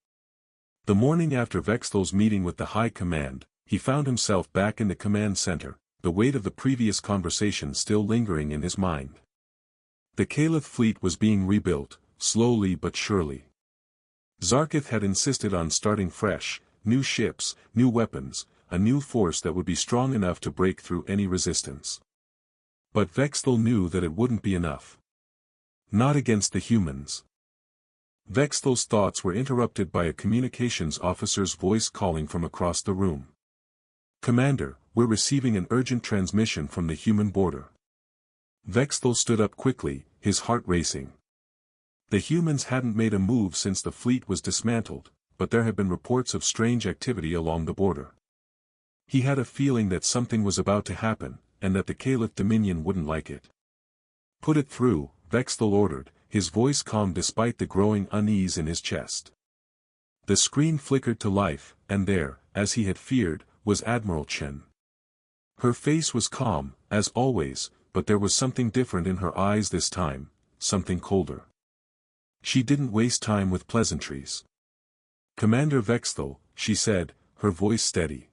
The morning after Vexthel's meeting with the High Command, he found himself back in the command center, the weight of the previous conversation still lingering in his mind. The Caliph fleet was being rebuilt, slowly but surely. Zarkith had insisted on starting fresh, new ships, new weapons, a new force that would be strong enough to break through any resistance. But Vexthel knew that it wouldn't be enough. Not against the humans. Vexthel's thoughts were interrupted by a communications officer's voice calling from across the room. "Commander, we're receiving an urgent transmission from the human border." Vexthel stood up quickly, his heart racing. The humans hadn't made a move since the fleet was dismantled, but there had been reports of strange activity along the border. He had a feeling that something was about to happen, and that the Caliph Dominion wouldn't like it. "Put it through," Vexthel ordered, his voice calm despite the growing unease in his chest. The screen flickered to life, and there, as he had feared, was Admiral Chen. Her face was calm, as always, but there was something different in her eyes this time, something colder. She didn't waste time with pleasantries. "Commander Vexthel," she said, her voice steady.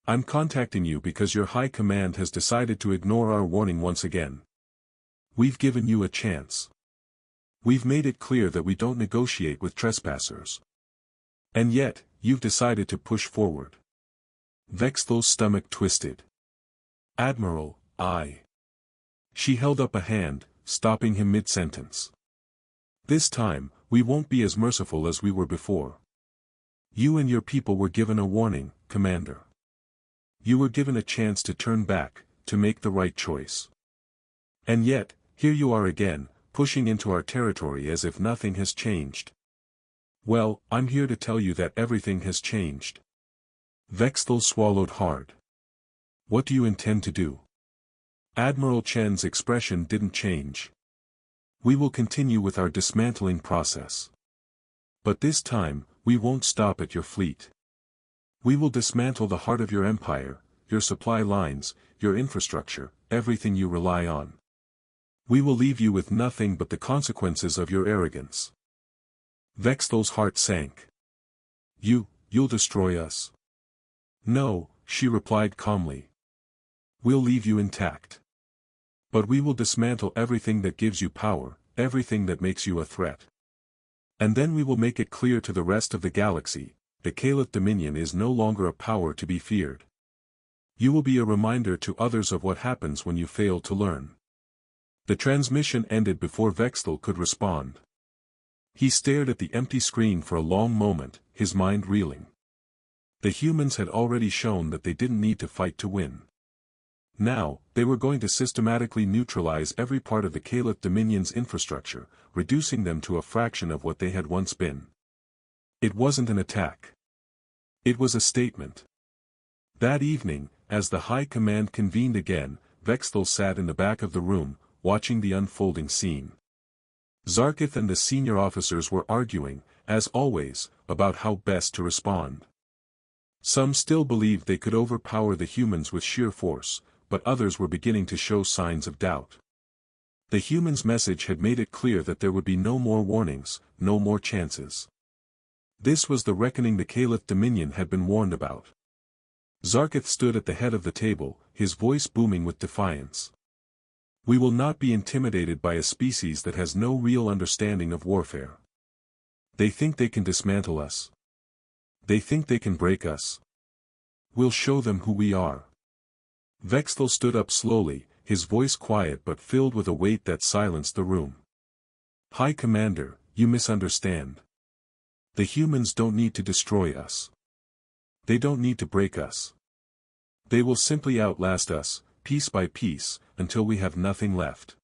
"I'm contacting you because your High Command has decided to ignore our warning once again. We've given you a chance. We've made it clear that we don't negotiate with trespassers. And yet, you've decided to push forward." Vexthel's stomach twisted. "Admiral, I..." She held up a hand, stopping him mid-sentence. "This time, we won't be as merciful as we were before. You and your people were given a warning, Commander. You were given a chance to turn back, to make the right choice. And yet, here you are again, pushing into our territory as if nothing has changed. Well, I'm here to tell you that everything has changed." Vexthel swallowed hard. "What do you intend to do?" Admiral Chen's expression didn't change. "We will continue with our dismantling process. But this time, we won't stop at your fleet. We will dismantle the heart of your empire, your supply lines, your infrastructure, everything you rely on. We will leave you with nothing but the consequences of your arrogance." Vexthel's heart sank. You'll destroy us?" "No," she replied calmly. "We'll leave you intact. But we will dismantle everything that gives you power, everything that makes you a threat. And then we will make it clear to the rest of the galaxy, the Caliph Dominion is no longer a power to be feared. You will be a reminder to others of what happens when you fail to learn. The transmission ended before Vexthal could respond. He stared at the empty screen for a long moment, his mind reeling. The humans had already shown that they didn't need to fight to win. Now, they were going to systematically neutralize every part of the Caliph Dominion's infrastructure, reducing them to a fraction of what they had once been. It wasn't an attack. It was a statement. That evening, as the High Command convened again, Vexthal sat in the back of the room, watching the unfolding scene. Zarkith and the senior officers were arguing, as always, about how best to respond. Some still believed they could overpower the humans with sheer force, but others were beginning to show signs of doubt. The humans' message had made it clear that there would be no more warnings, no more chances. This was the reckoning the Caliph Dominion had been warned about. Zarkith stood at the head of the table, his voice booming with defiance. We will not be intimidated by a species that has no real understanding of warfare. They think they can dismantle us. They think they can break us. We'll show them who we are. Vexthal stood up slowly, his voice quiet but filled with a weight that silenced the room. High Commander, you misunderstand. The humans don't need to destroy us. They don't need to break us. They will simply outlast us, piece by piece, until we have nothing left.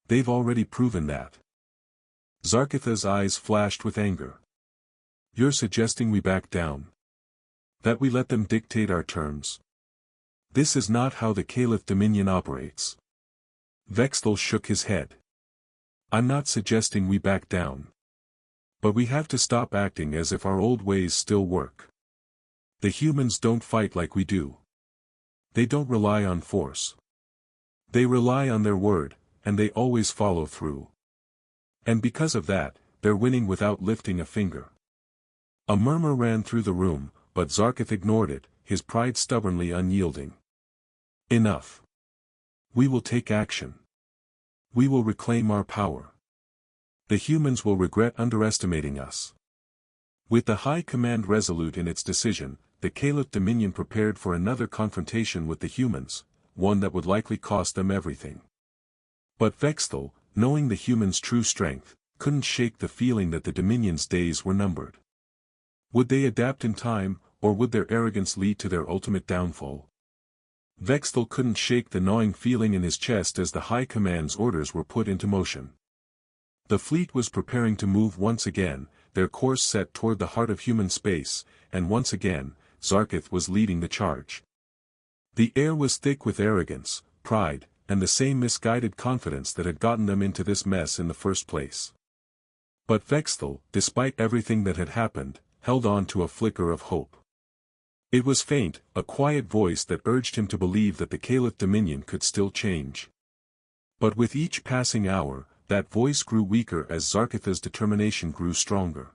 They've already proven that. Zarkitha's eyes flashed with anger. You're suggesting we back down? That we let them dictate our terms? This is not how the Caliph Dominion operates. Vexthal shook his head. I'm not suggesting we back down. But we have to stop acting as if our old ways still work. The humans don't fight like we do. They don't rely on force. They rely on their word, and they always follow through. And because of that, they're winning without lifting a finger. A murmur ran through the room, but Zarkith ignored it, his pride stubbornly unyielding. Enough. We will take action. We will reclaim our power. The humans will regret underestimating us. With the High Command resolute in its decision, the Caliph Dominion prepared for another confrontation with the humans, one that would likely cost them everything. But Vexthal, knowing the humans' true strength, couldn't shake the feeling that the Dominion's days were numbered. Would they adapt in time, or would their arrogance lead to their ultimate downfall? Vexthal couldn't shake the gnawing feeling in his chest as the High Command's orders were put into motion. The fleet was preparing to move once again, their course set toward the heart of human space, and once again, Zarkith was leading the charge. The air was thick with arrogance, pride, and the same misguided confidence that had gotten them into this mess in the first place. But Vexthal, despite everything that had happened, held on to a flicker of hope. It was faint, a quiet voice that urged him to believe that the Caliph Dominion could still change. But with each passing hour, that voice grew weaker as Zarkitha's determination grew stronger.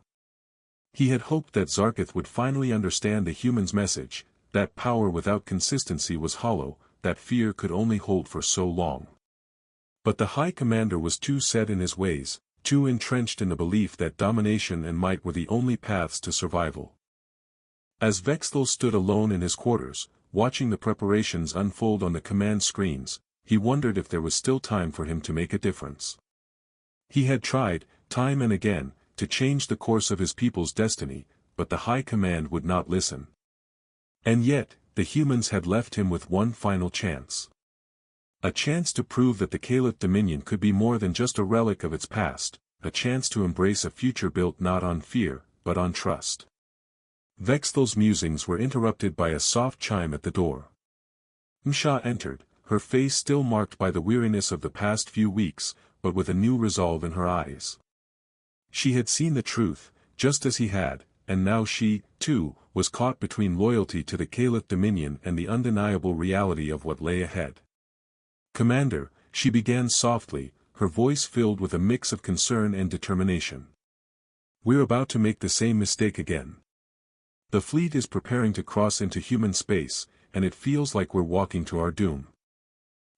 He had hoped that Zarkith would finally understand the human's message, that power without consistency was hollow, that fear could only hold for so long. But the High Commander was too set in his ways, too entrenched in the belief that domination and might were the only paths to survival. As Vexthal stood alone in his quarters, watching the preparations unfold on the command screens, he wondered if there was still time for him to make a difference. He had tried, time and again, to change the course of his people's destiny, but the High Command would not listen. And yet, the humans had left him with one final chance. A chance to prove that the Caliph Dominion could be more than just a relic of its past, a chance to embrace a future built not on fear, but on trust. Vexthal's musings were interrupted by a soft chime at the door. Msha entered, her face still marked by the weariness of the past few weeks, but with a new resolve in her eyes. She had seen the truth, just as he had, and now she, too, was caught between loyalty to the Caliph Dominion and the undeniable reality of what lay ahead. Commander, she began softly, her voice filled with a mix of concern and determination. We're about to make the same mistake again. The fleet is preparing to cross into human space, and it feels like we're walking to our doom.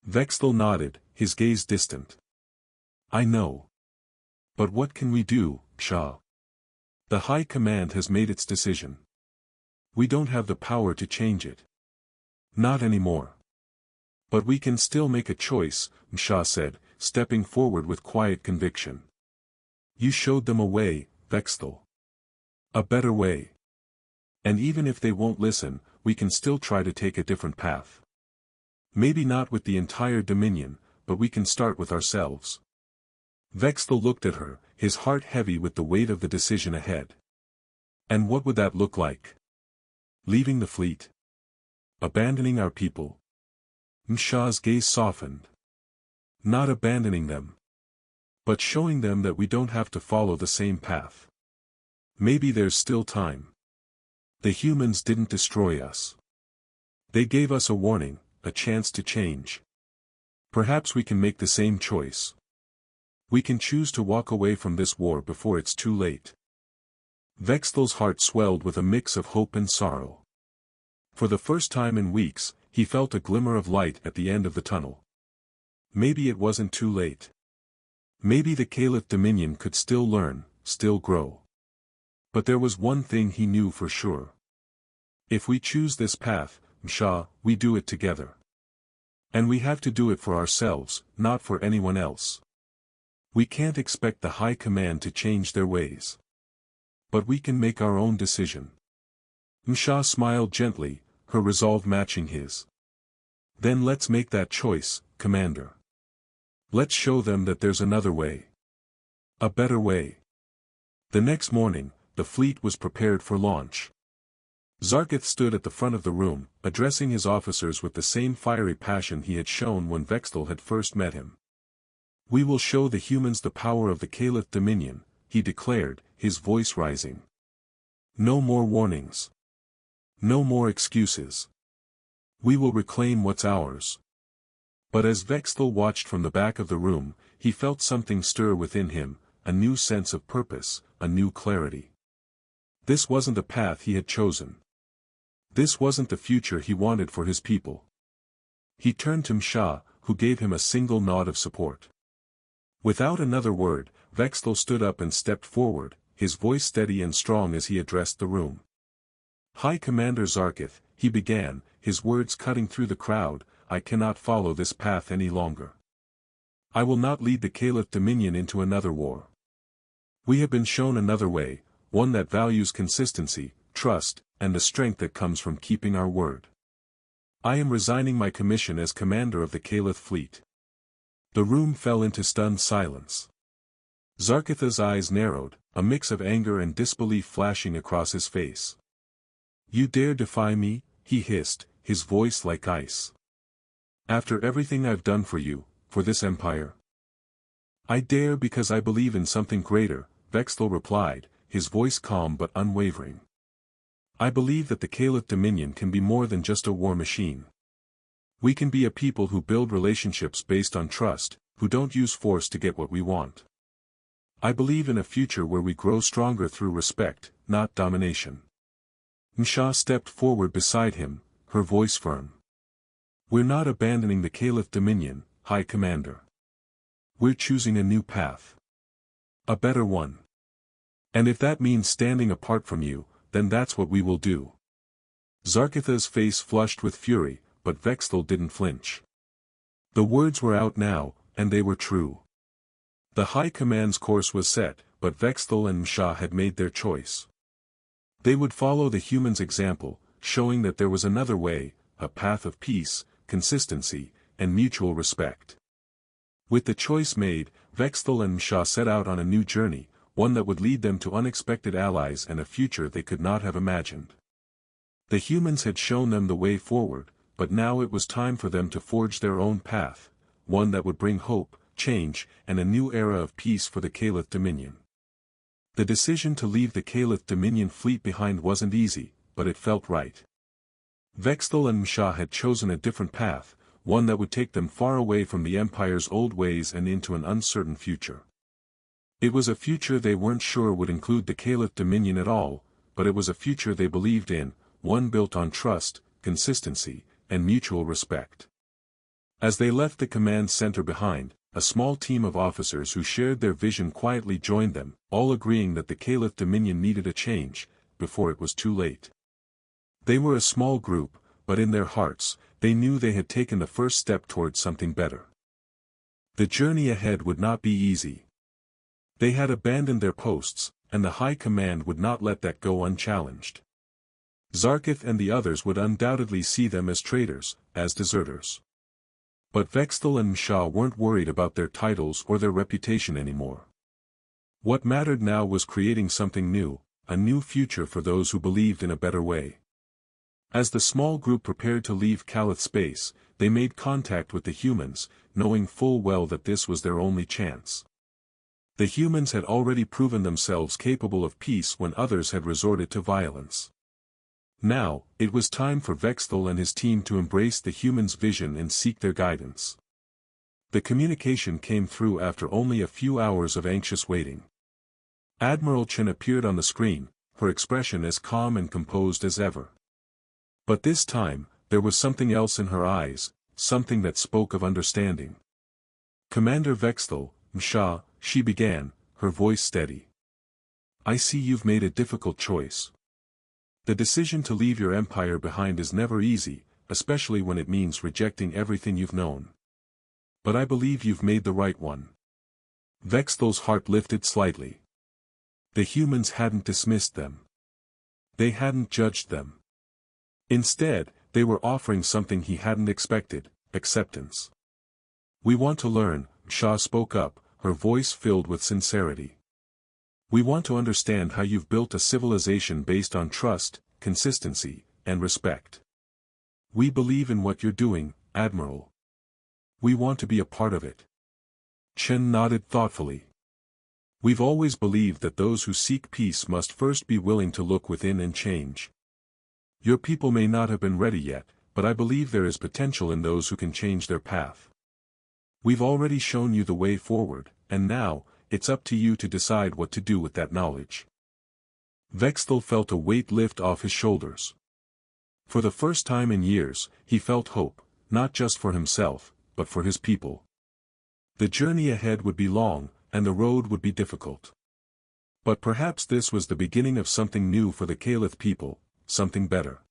Vexthal nodded, his gaze distant. I know. But what can we do, Shah? The High Command has made its decision. We don't have the power to change it. Not anymore. But we can still make a choice, Shah said, stepping forward with quiet conviction. You showed them a way, Vexthal. A better way. And even if they won't listen, we can still try to take a different path. Maybe not with the entire Dominion, but we can start with ourselves. Vexthal looked at her, his heart heavy with the weight of the decision ahead. And what would that look like? Leaving the fleet? Abandoning our people? Msha's gaze softened. Not abandoning them. But showing them that we don't have to follow the same path. Maybe there's still time. The humans didn't destroy us. They gave us a warning, a chance to change. Perhaps we can make the same choice. We can choose to walk away from this war before it's too late. Vexthal's heart swelled with a mix of hope and sorrow. For the first time in weeks, he felt a glimmer of light at the end of the tunnel. Maybe it wasn't too late. Maybe the Caliph Dominion could still learn, still grow. But there was one thing he knew for sure. If we choose this path, Msha, we do it together. And we have to do it for ourselves, not for anyone else. We can't expect the High Command to change their ways. But we can make our own decision. Msha smiled gently, her resolve matching his. Then let's make that choice, Commander. Let's show them that there's another way. A better way. The next morning, the fleet was prepared for launch. Zarkith stood at the front of the room, addressing his officers with the same fiery passion he had shown when Vexthal had first met him. We will show the humans the power of the Caliph Dominion, he declared, his voice rising. No more warnings. No more excuses. We will reclaim what's ours. But as Vexthal watched from the back of the room, he felt something stir within him, a new sense of purpose, a new clarity. This wasn't the path he had chosen. This wasn't the future he wanted for his people. He turned to Msha, who gave him a single nod of support. Without another word, Vexthal stood up and stepped forward, his voice steady and strong as he addressed the room. High Commander Zarkith, he began, his words cutting through the crowd, I cannot follow this path any longer. I will not lead the Caliph Dominion into another war. We have been shown another way, one that values consistency, trust, and the strength that comes from keeping our word. I am resigning my commission as commander of the Caliph fleet. The room fell into stunned silence. Zarkith's eyes narrowed, a mix of anger and disbelief flashing across his face. You dare defy me? He hissed, his voice like ice. After everything I've done for you, for this empire? I dare because I believe in something greater, Vexthal replied, his voice calm but unwavering. I believe that the Caliph Dominion can be more than just a war machine. We can be a people who build relationships based on trust, who don't use force to get what we want. I believe in a future where we grow stronger through respect, not domination. Msha stepped forward beside him, her voice firm. We're not abandoning the Caliph Dominion, High Commander. We're choosing a new path. A better one. And if that means standing apart from you, then that's what we will do. Zarkith's face flushed with fury, but Vexthal didn't flinch. The words were out now, and they were true. The High Command's course was set, but Vexthal and Msha had made their choice. They would follow the humans' example, showing that there was another way, a path of peace, consistency, and mutual respect. With the choice made, Vexthal and Msha set out on a new journey, one that would lead them to unexpected allies and a future they could not have imagined. The humans had shown them the way forward, but now it was time for them to forge their own path, one that would bring hope, change, and a new era of peace for the Caliph Dominion. The decision to leave the Caliph Dominion fleet behind wasn't easy, but it felt right. Vexthal and Msha had chosen a different path, one that would take them far away from the Empire's old ways and into an uncertain future. It was a future they weren't sure would include the Caliph Dominion at all, but it was a future they believed in, one built on trust, consistency, and mutual respect. As they left the command center behind, a small team of officers who shared their vision quietly joined them, all agreeing that the Caliph Dominion needed a change, before it was too late. They were a small group, but in their hearts, they knew they had taken the first step towards something better. The journey ahead would not be easy. They had abandoned their posts, and the High Command would not let that go unchallenged. Zarkith and the others would undoubtedly see them as traitors, as deserters. But Vexthal and Msha weren't worried about their titles or their reputation anymore. What mattered now was creating something new, a new future for those who believed in a better way. As the small group prepared to leave Kalith space, they made contact with the humans, knowing full well that this was their only chance. The humans had already proven themselves capable of peace when others had resorted to violence. Now, it was time for Vexthal and his team to embrace the humans' vision and seek their guidance. The communication came through after only a few hours of anxious waiting. Admiral Chen appeared on the screen, her expression as calm and composed as ever. But this time, there was something else in her eyes, something that spoke of understanding. "Commander Vexthal, Msha," she began, her voice steady. "I see you've made a difficult choice. The decision to leave your empire behind is never easy, especially when it means rejecting everything you've known. But I believe you've made the right one." Vexthal's heart lifted slightly. The humans hadn't dismissed them. They hadn't judged them. Instead, they were offering something he hadn't expected: acceptance. "We want to learn," Msha spoke up, her voice filled with sincerity. "We want to understand how you've built a civilization based on trust, consistency, and respect. We believe in what you're doing, Admiral. We want to be a part of it." Chen nodded thoughtfully. "We've always believed that those who seek peace must first be willing to look within and change. Your people may not have been ready yet, but I believe there is potential in those who can change their path. We've already shown you the way forward, and now, it's up to you to decide what to do with that knowledge." Vexthal felt a weight lift off his shoulders. For the first time in years, he felt hope, not just for himself, but for his people. The journey ahead would be long, and the road would be difficult. But perhaps this was the beginning of something new for the Kalith people, something better.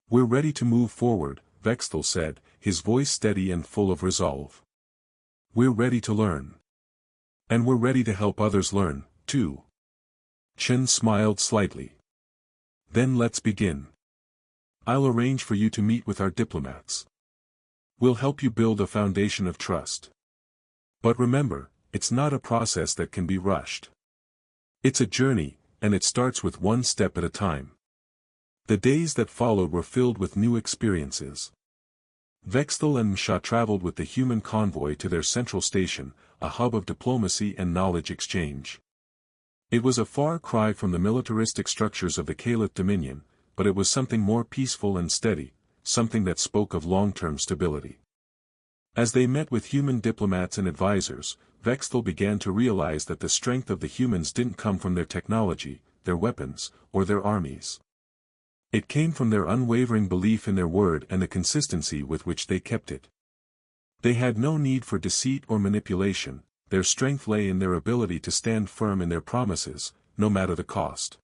"We're ready to move forward," Vexthal said, his voice steady and full of resolve. "We're ready to learn. And we're ready to help others learn, too." Chen smiled slightly. "Then let's begin. I'll arrange for you to meet with our diplomats. We'll help you build a foundation of trust. But remember, it's not a process that can be rushed. It's a journey, and it starts with one step at a time." The days that followed were filled with new experiences. Vexthal and Msha traveled with the human convoy to their central station, a hub of diplomacy and knowledge exchange. It was a far cry from the militaristic structures of the Kalith Dominion, but it was something more peaceful and steady, something that spoke of long-term stability. As they met with human diplomats and advisors, Vexthal began to realize that the strength of the humans didn't come from their technology, their weapons, or their armies. It came from their unwavering belief in their word and the consistency with which they kept it. They had no need for deceit or manipulation, their strength lay in their ability to stand firm in their promises, no matter the cost.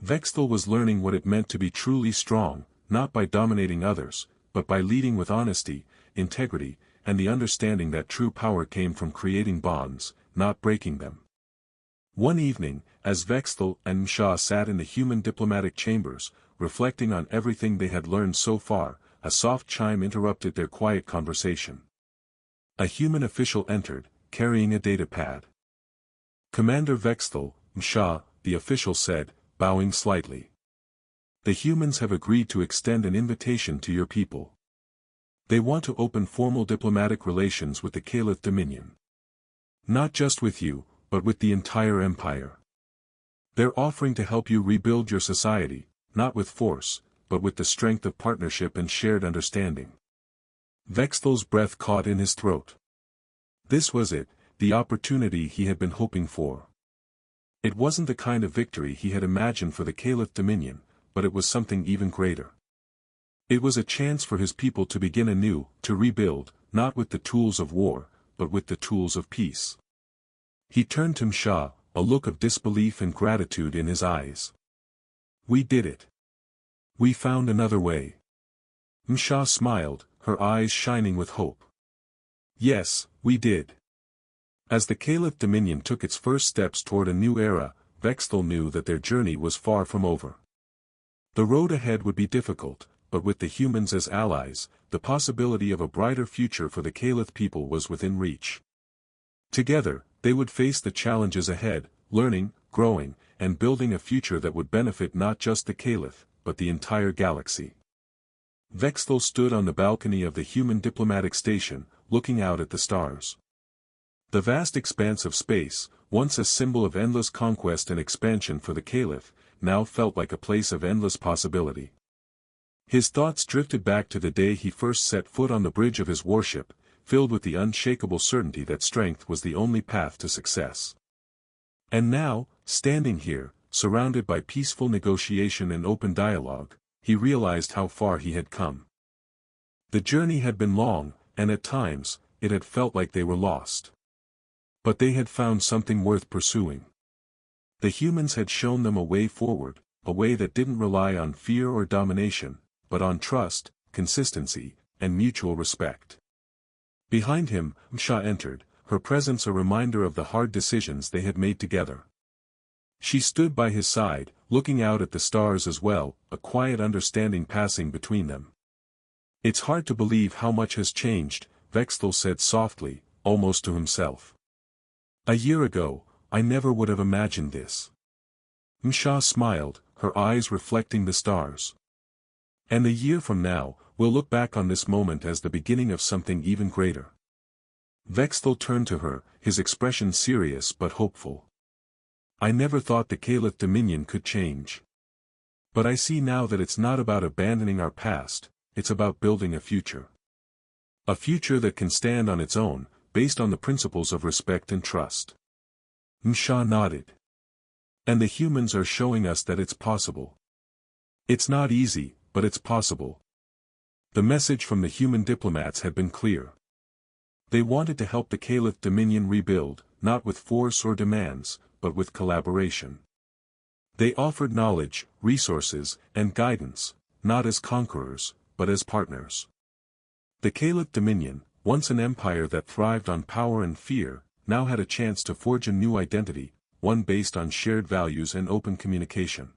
Vexthal was learning what it meant to be truly strong, not by dominating others, but by leading with honesty, integrity, and the understanding that true power came from creating bonds, not breaking them. One evening, as Vexthal and Msha sat in the human diplomatic chambers, reflecting on everything they had learned so far, a soft chime interrupted their quiet conversation. A human official entered, carrying a datapad. "Commander Vexthal, Msha," the official said, bowing slightly. "The humans have agreed to extend an invitation to your people. They want to open formal diplomatic relations with the Kalith Dominion. Not just with you, but with the entire empire. They're offering to help you rebuild your society, not with force, but with the strength of partnership and shared understanding." Vexthal's breath caught in his throat. This was it, the opportunity he had been hoping for. It wasn't the kind of victory he had imagined for the Kalith Dominion, but it was something even greater. It was a chance for his people to begin anew, to rebuild, not with the tools of war, but with the tools of peace. He turned to Msha, a look of disbelief and gratitude in his eyes. "We did it. We found another way." Msha smiled, her eyes shining with hope. "Yes, We did. As the Caliph Dominion took its first steps toward a new era, Vexthal knew that their journey was far from over. The road ahead would be difficult, but with the humans as allies, the possibility of a brighter future for the Caliph people was within reach. Together, they would face the challenges ahead, learning, growing, and building a future that would benefit not just the Caliph, but the entire galaxy. Vexthal stood on the balcony of the human diplomatic station, looking out at the stars. The vast expanse of space, once a symbol of endless conquest and expansion for the Caliph, now felt like a place of endless possibility. His thoughts drifted back to the day he first set foot on the bridge of his warship, filled with the unshakable certainty that strength was the only path to success. And now, standing here, surrounded by peaceful negotiation and open dialogue, he realized how far he had come. The journey had been long, and at times, it had felt like they were lost. But they had found something worth pursuing. The humans had shown them a way forward, a way that didn't rely on fear or domination, but on trust, consistency, and mutual respect. Behind him, Msha entered, her presence a reminder of the hard decisions they had made together. She stood by his side, looking out at the stars as well, a quiet understanding passing between them. "It's hard to believe how much has changed," Vexthal said softly, almost to himself. "A year ago, I never would have imagined this." Msha smiled, her eyes reflecting the stars. "And a year from now, we'll look back on this moment as the beginning of something even greater." Vexthal turned to her, his expression serious but hopeful. "I never thought the Caliph Dominion could change. But I see now that it's not about abandoning our past, it's about building a future. A future that can stand on its own, based on the principles of respect and trust." Msha nodded. "And the humans are showing us that it's possible. It's not easy, but it's possible." The message from the human diplomats had been clear. They wanted to help the Caliph Dominion rebuild, not with force or demands, but with collaboration. They offered knowledge, resources, and guidance, not as conquerors, but as partners. The Caliph Dominion, once an empire that thrived on power and fear, now had a chance to forge a new identity, one based on shared values and open communication.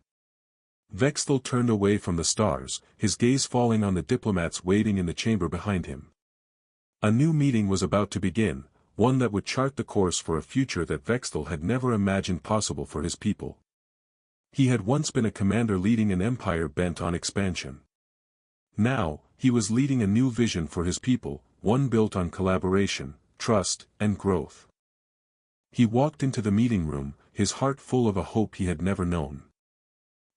Vexthal turned away from the stars, his gaze falling on the diplomats waiting in the chamber behind him. A new meeting was about to begin, one that would chart the course for a future that Vexthal had never imagined possible for his people. He had once been a commander leading an empire bent on expansion. Now, he was leading a new vision for his people, one built on collaboration, trust, and growth. He walked into the meeting room, his heart full of a hope he had never known.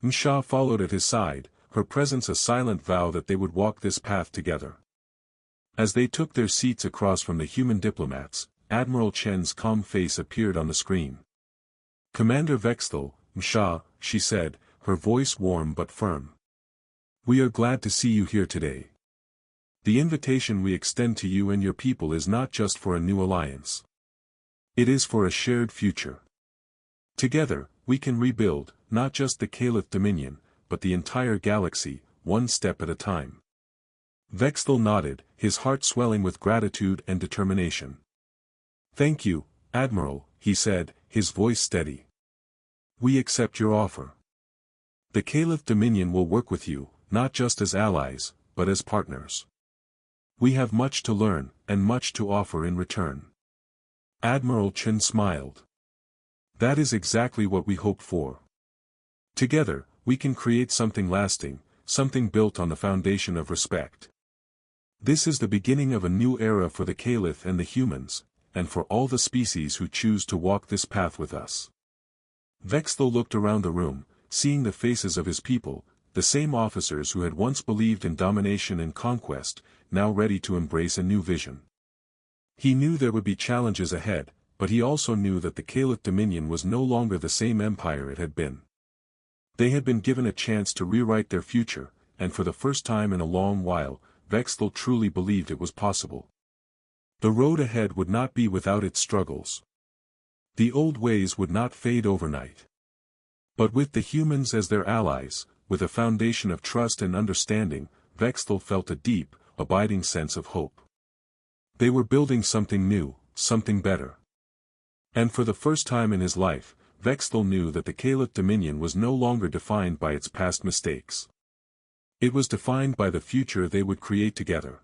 Msha followed at his side, her presence a silent vow that they would walk this path together. As they took their seats across from the human diplomats, Admiral Chen's calm face appeared on the screen. "Commander Vexthal, Msha," she said, her voice warm but firm. "We are glad to see you here today. The invitation we extend to you and your people is not just for a new alliance. It is for a shared future. Together, we can rebuild, not just the Caliph Dominion, but the entire galaxy, one step at a time." Vexthal nodded, his heart swelling with gratitude and determination. "Thank you, Admiral," he said, his voice steady. "We accept your offer. The Caliph Dominion will work with you, not just as allies, but as partners. We have much to learn, and much to offer in return." Admiral Chen smiled. "That is exactly what we hoped for. Together, we can create something lasting, something built on the foundation of respect. This is the beginning of a new era for the Caliph and the humans, and for all the species who choose to walk this path with us." Vexthal looked around the room, seeing the faces of his people, the same officers who had once believed in domination and conquest, now ready to embrace a new vision. He knew there would be challenges ahead, but he also knew that the Caliph Dominion was no longer the same empire it had been. They had been given a chance to rewrite their future, and for the first time in a long while, Vexthal truly believed it was possible. The road ahead would not be without its struggles. The old ways would not fade overnight. But with the humans as their allies, with a foundation of trust and understanding, Vexthal felt a deep, abiding sense of hope. They were building something new, something better. And for the first time in his life, Vexthel knew that the Caliph Dominion was no longer defined by its past mistakes. It was defined by the future they would create together.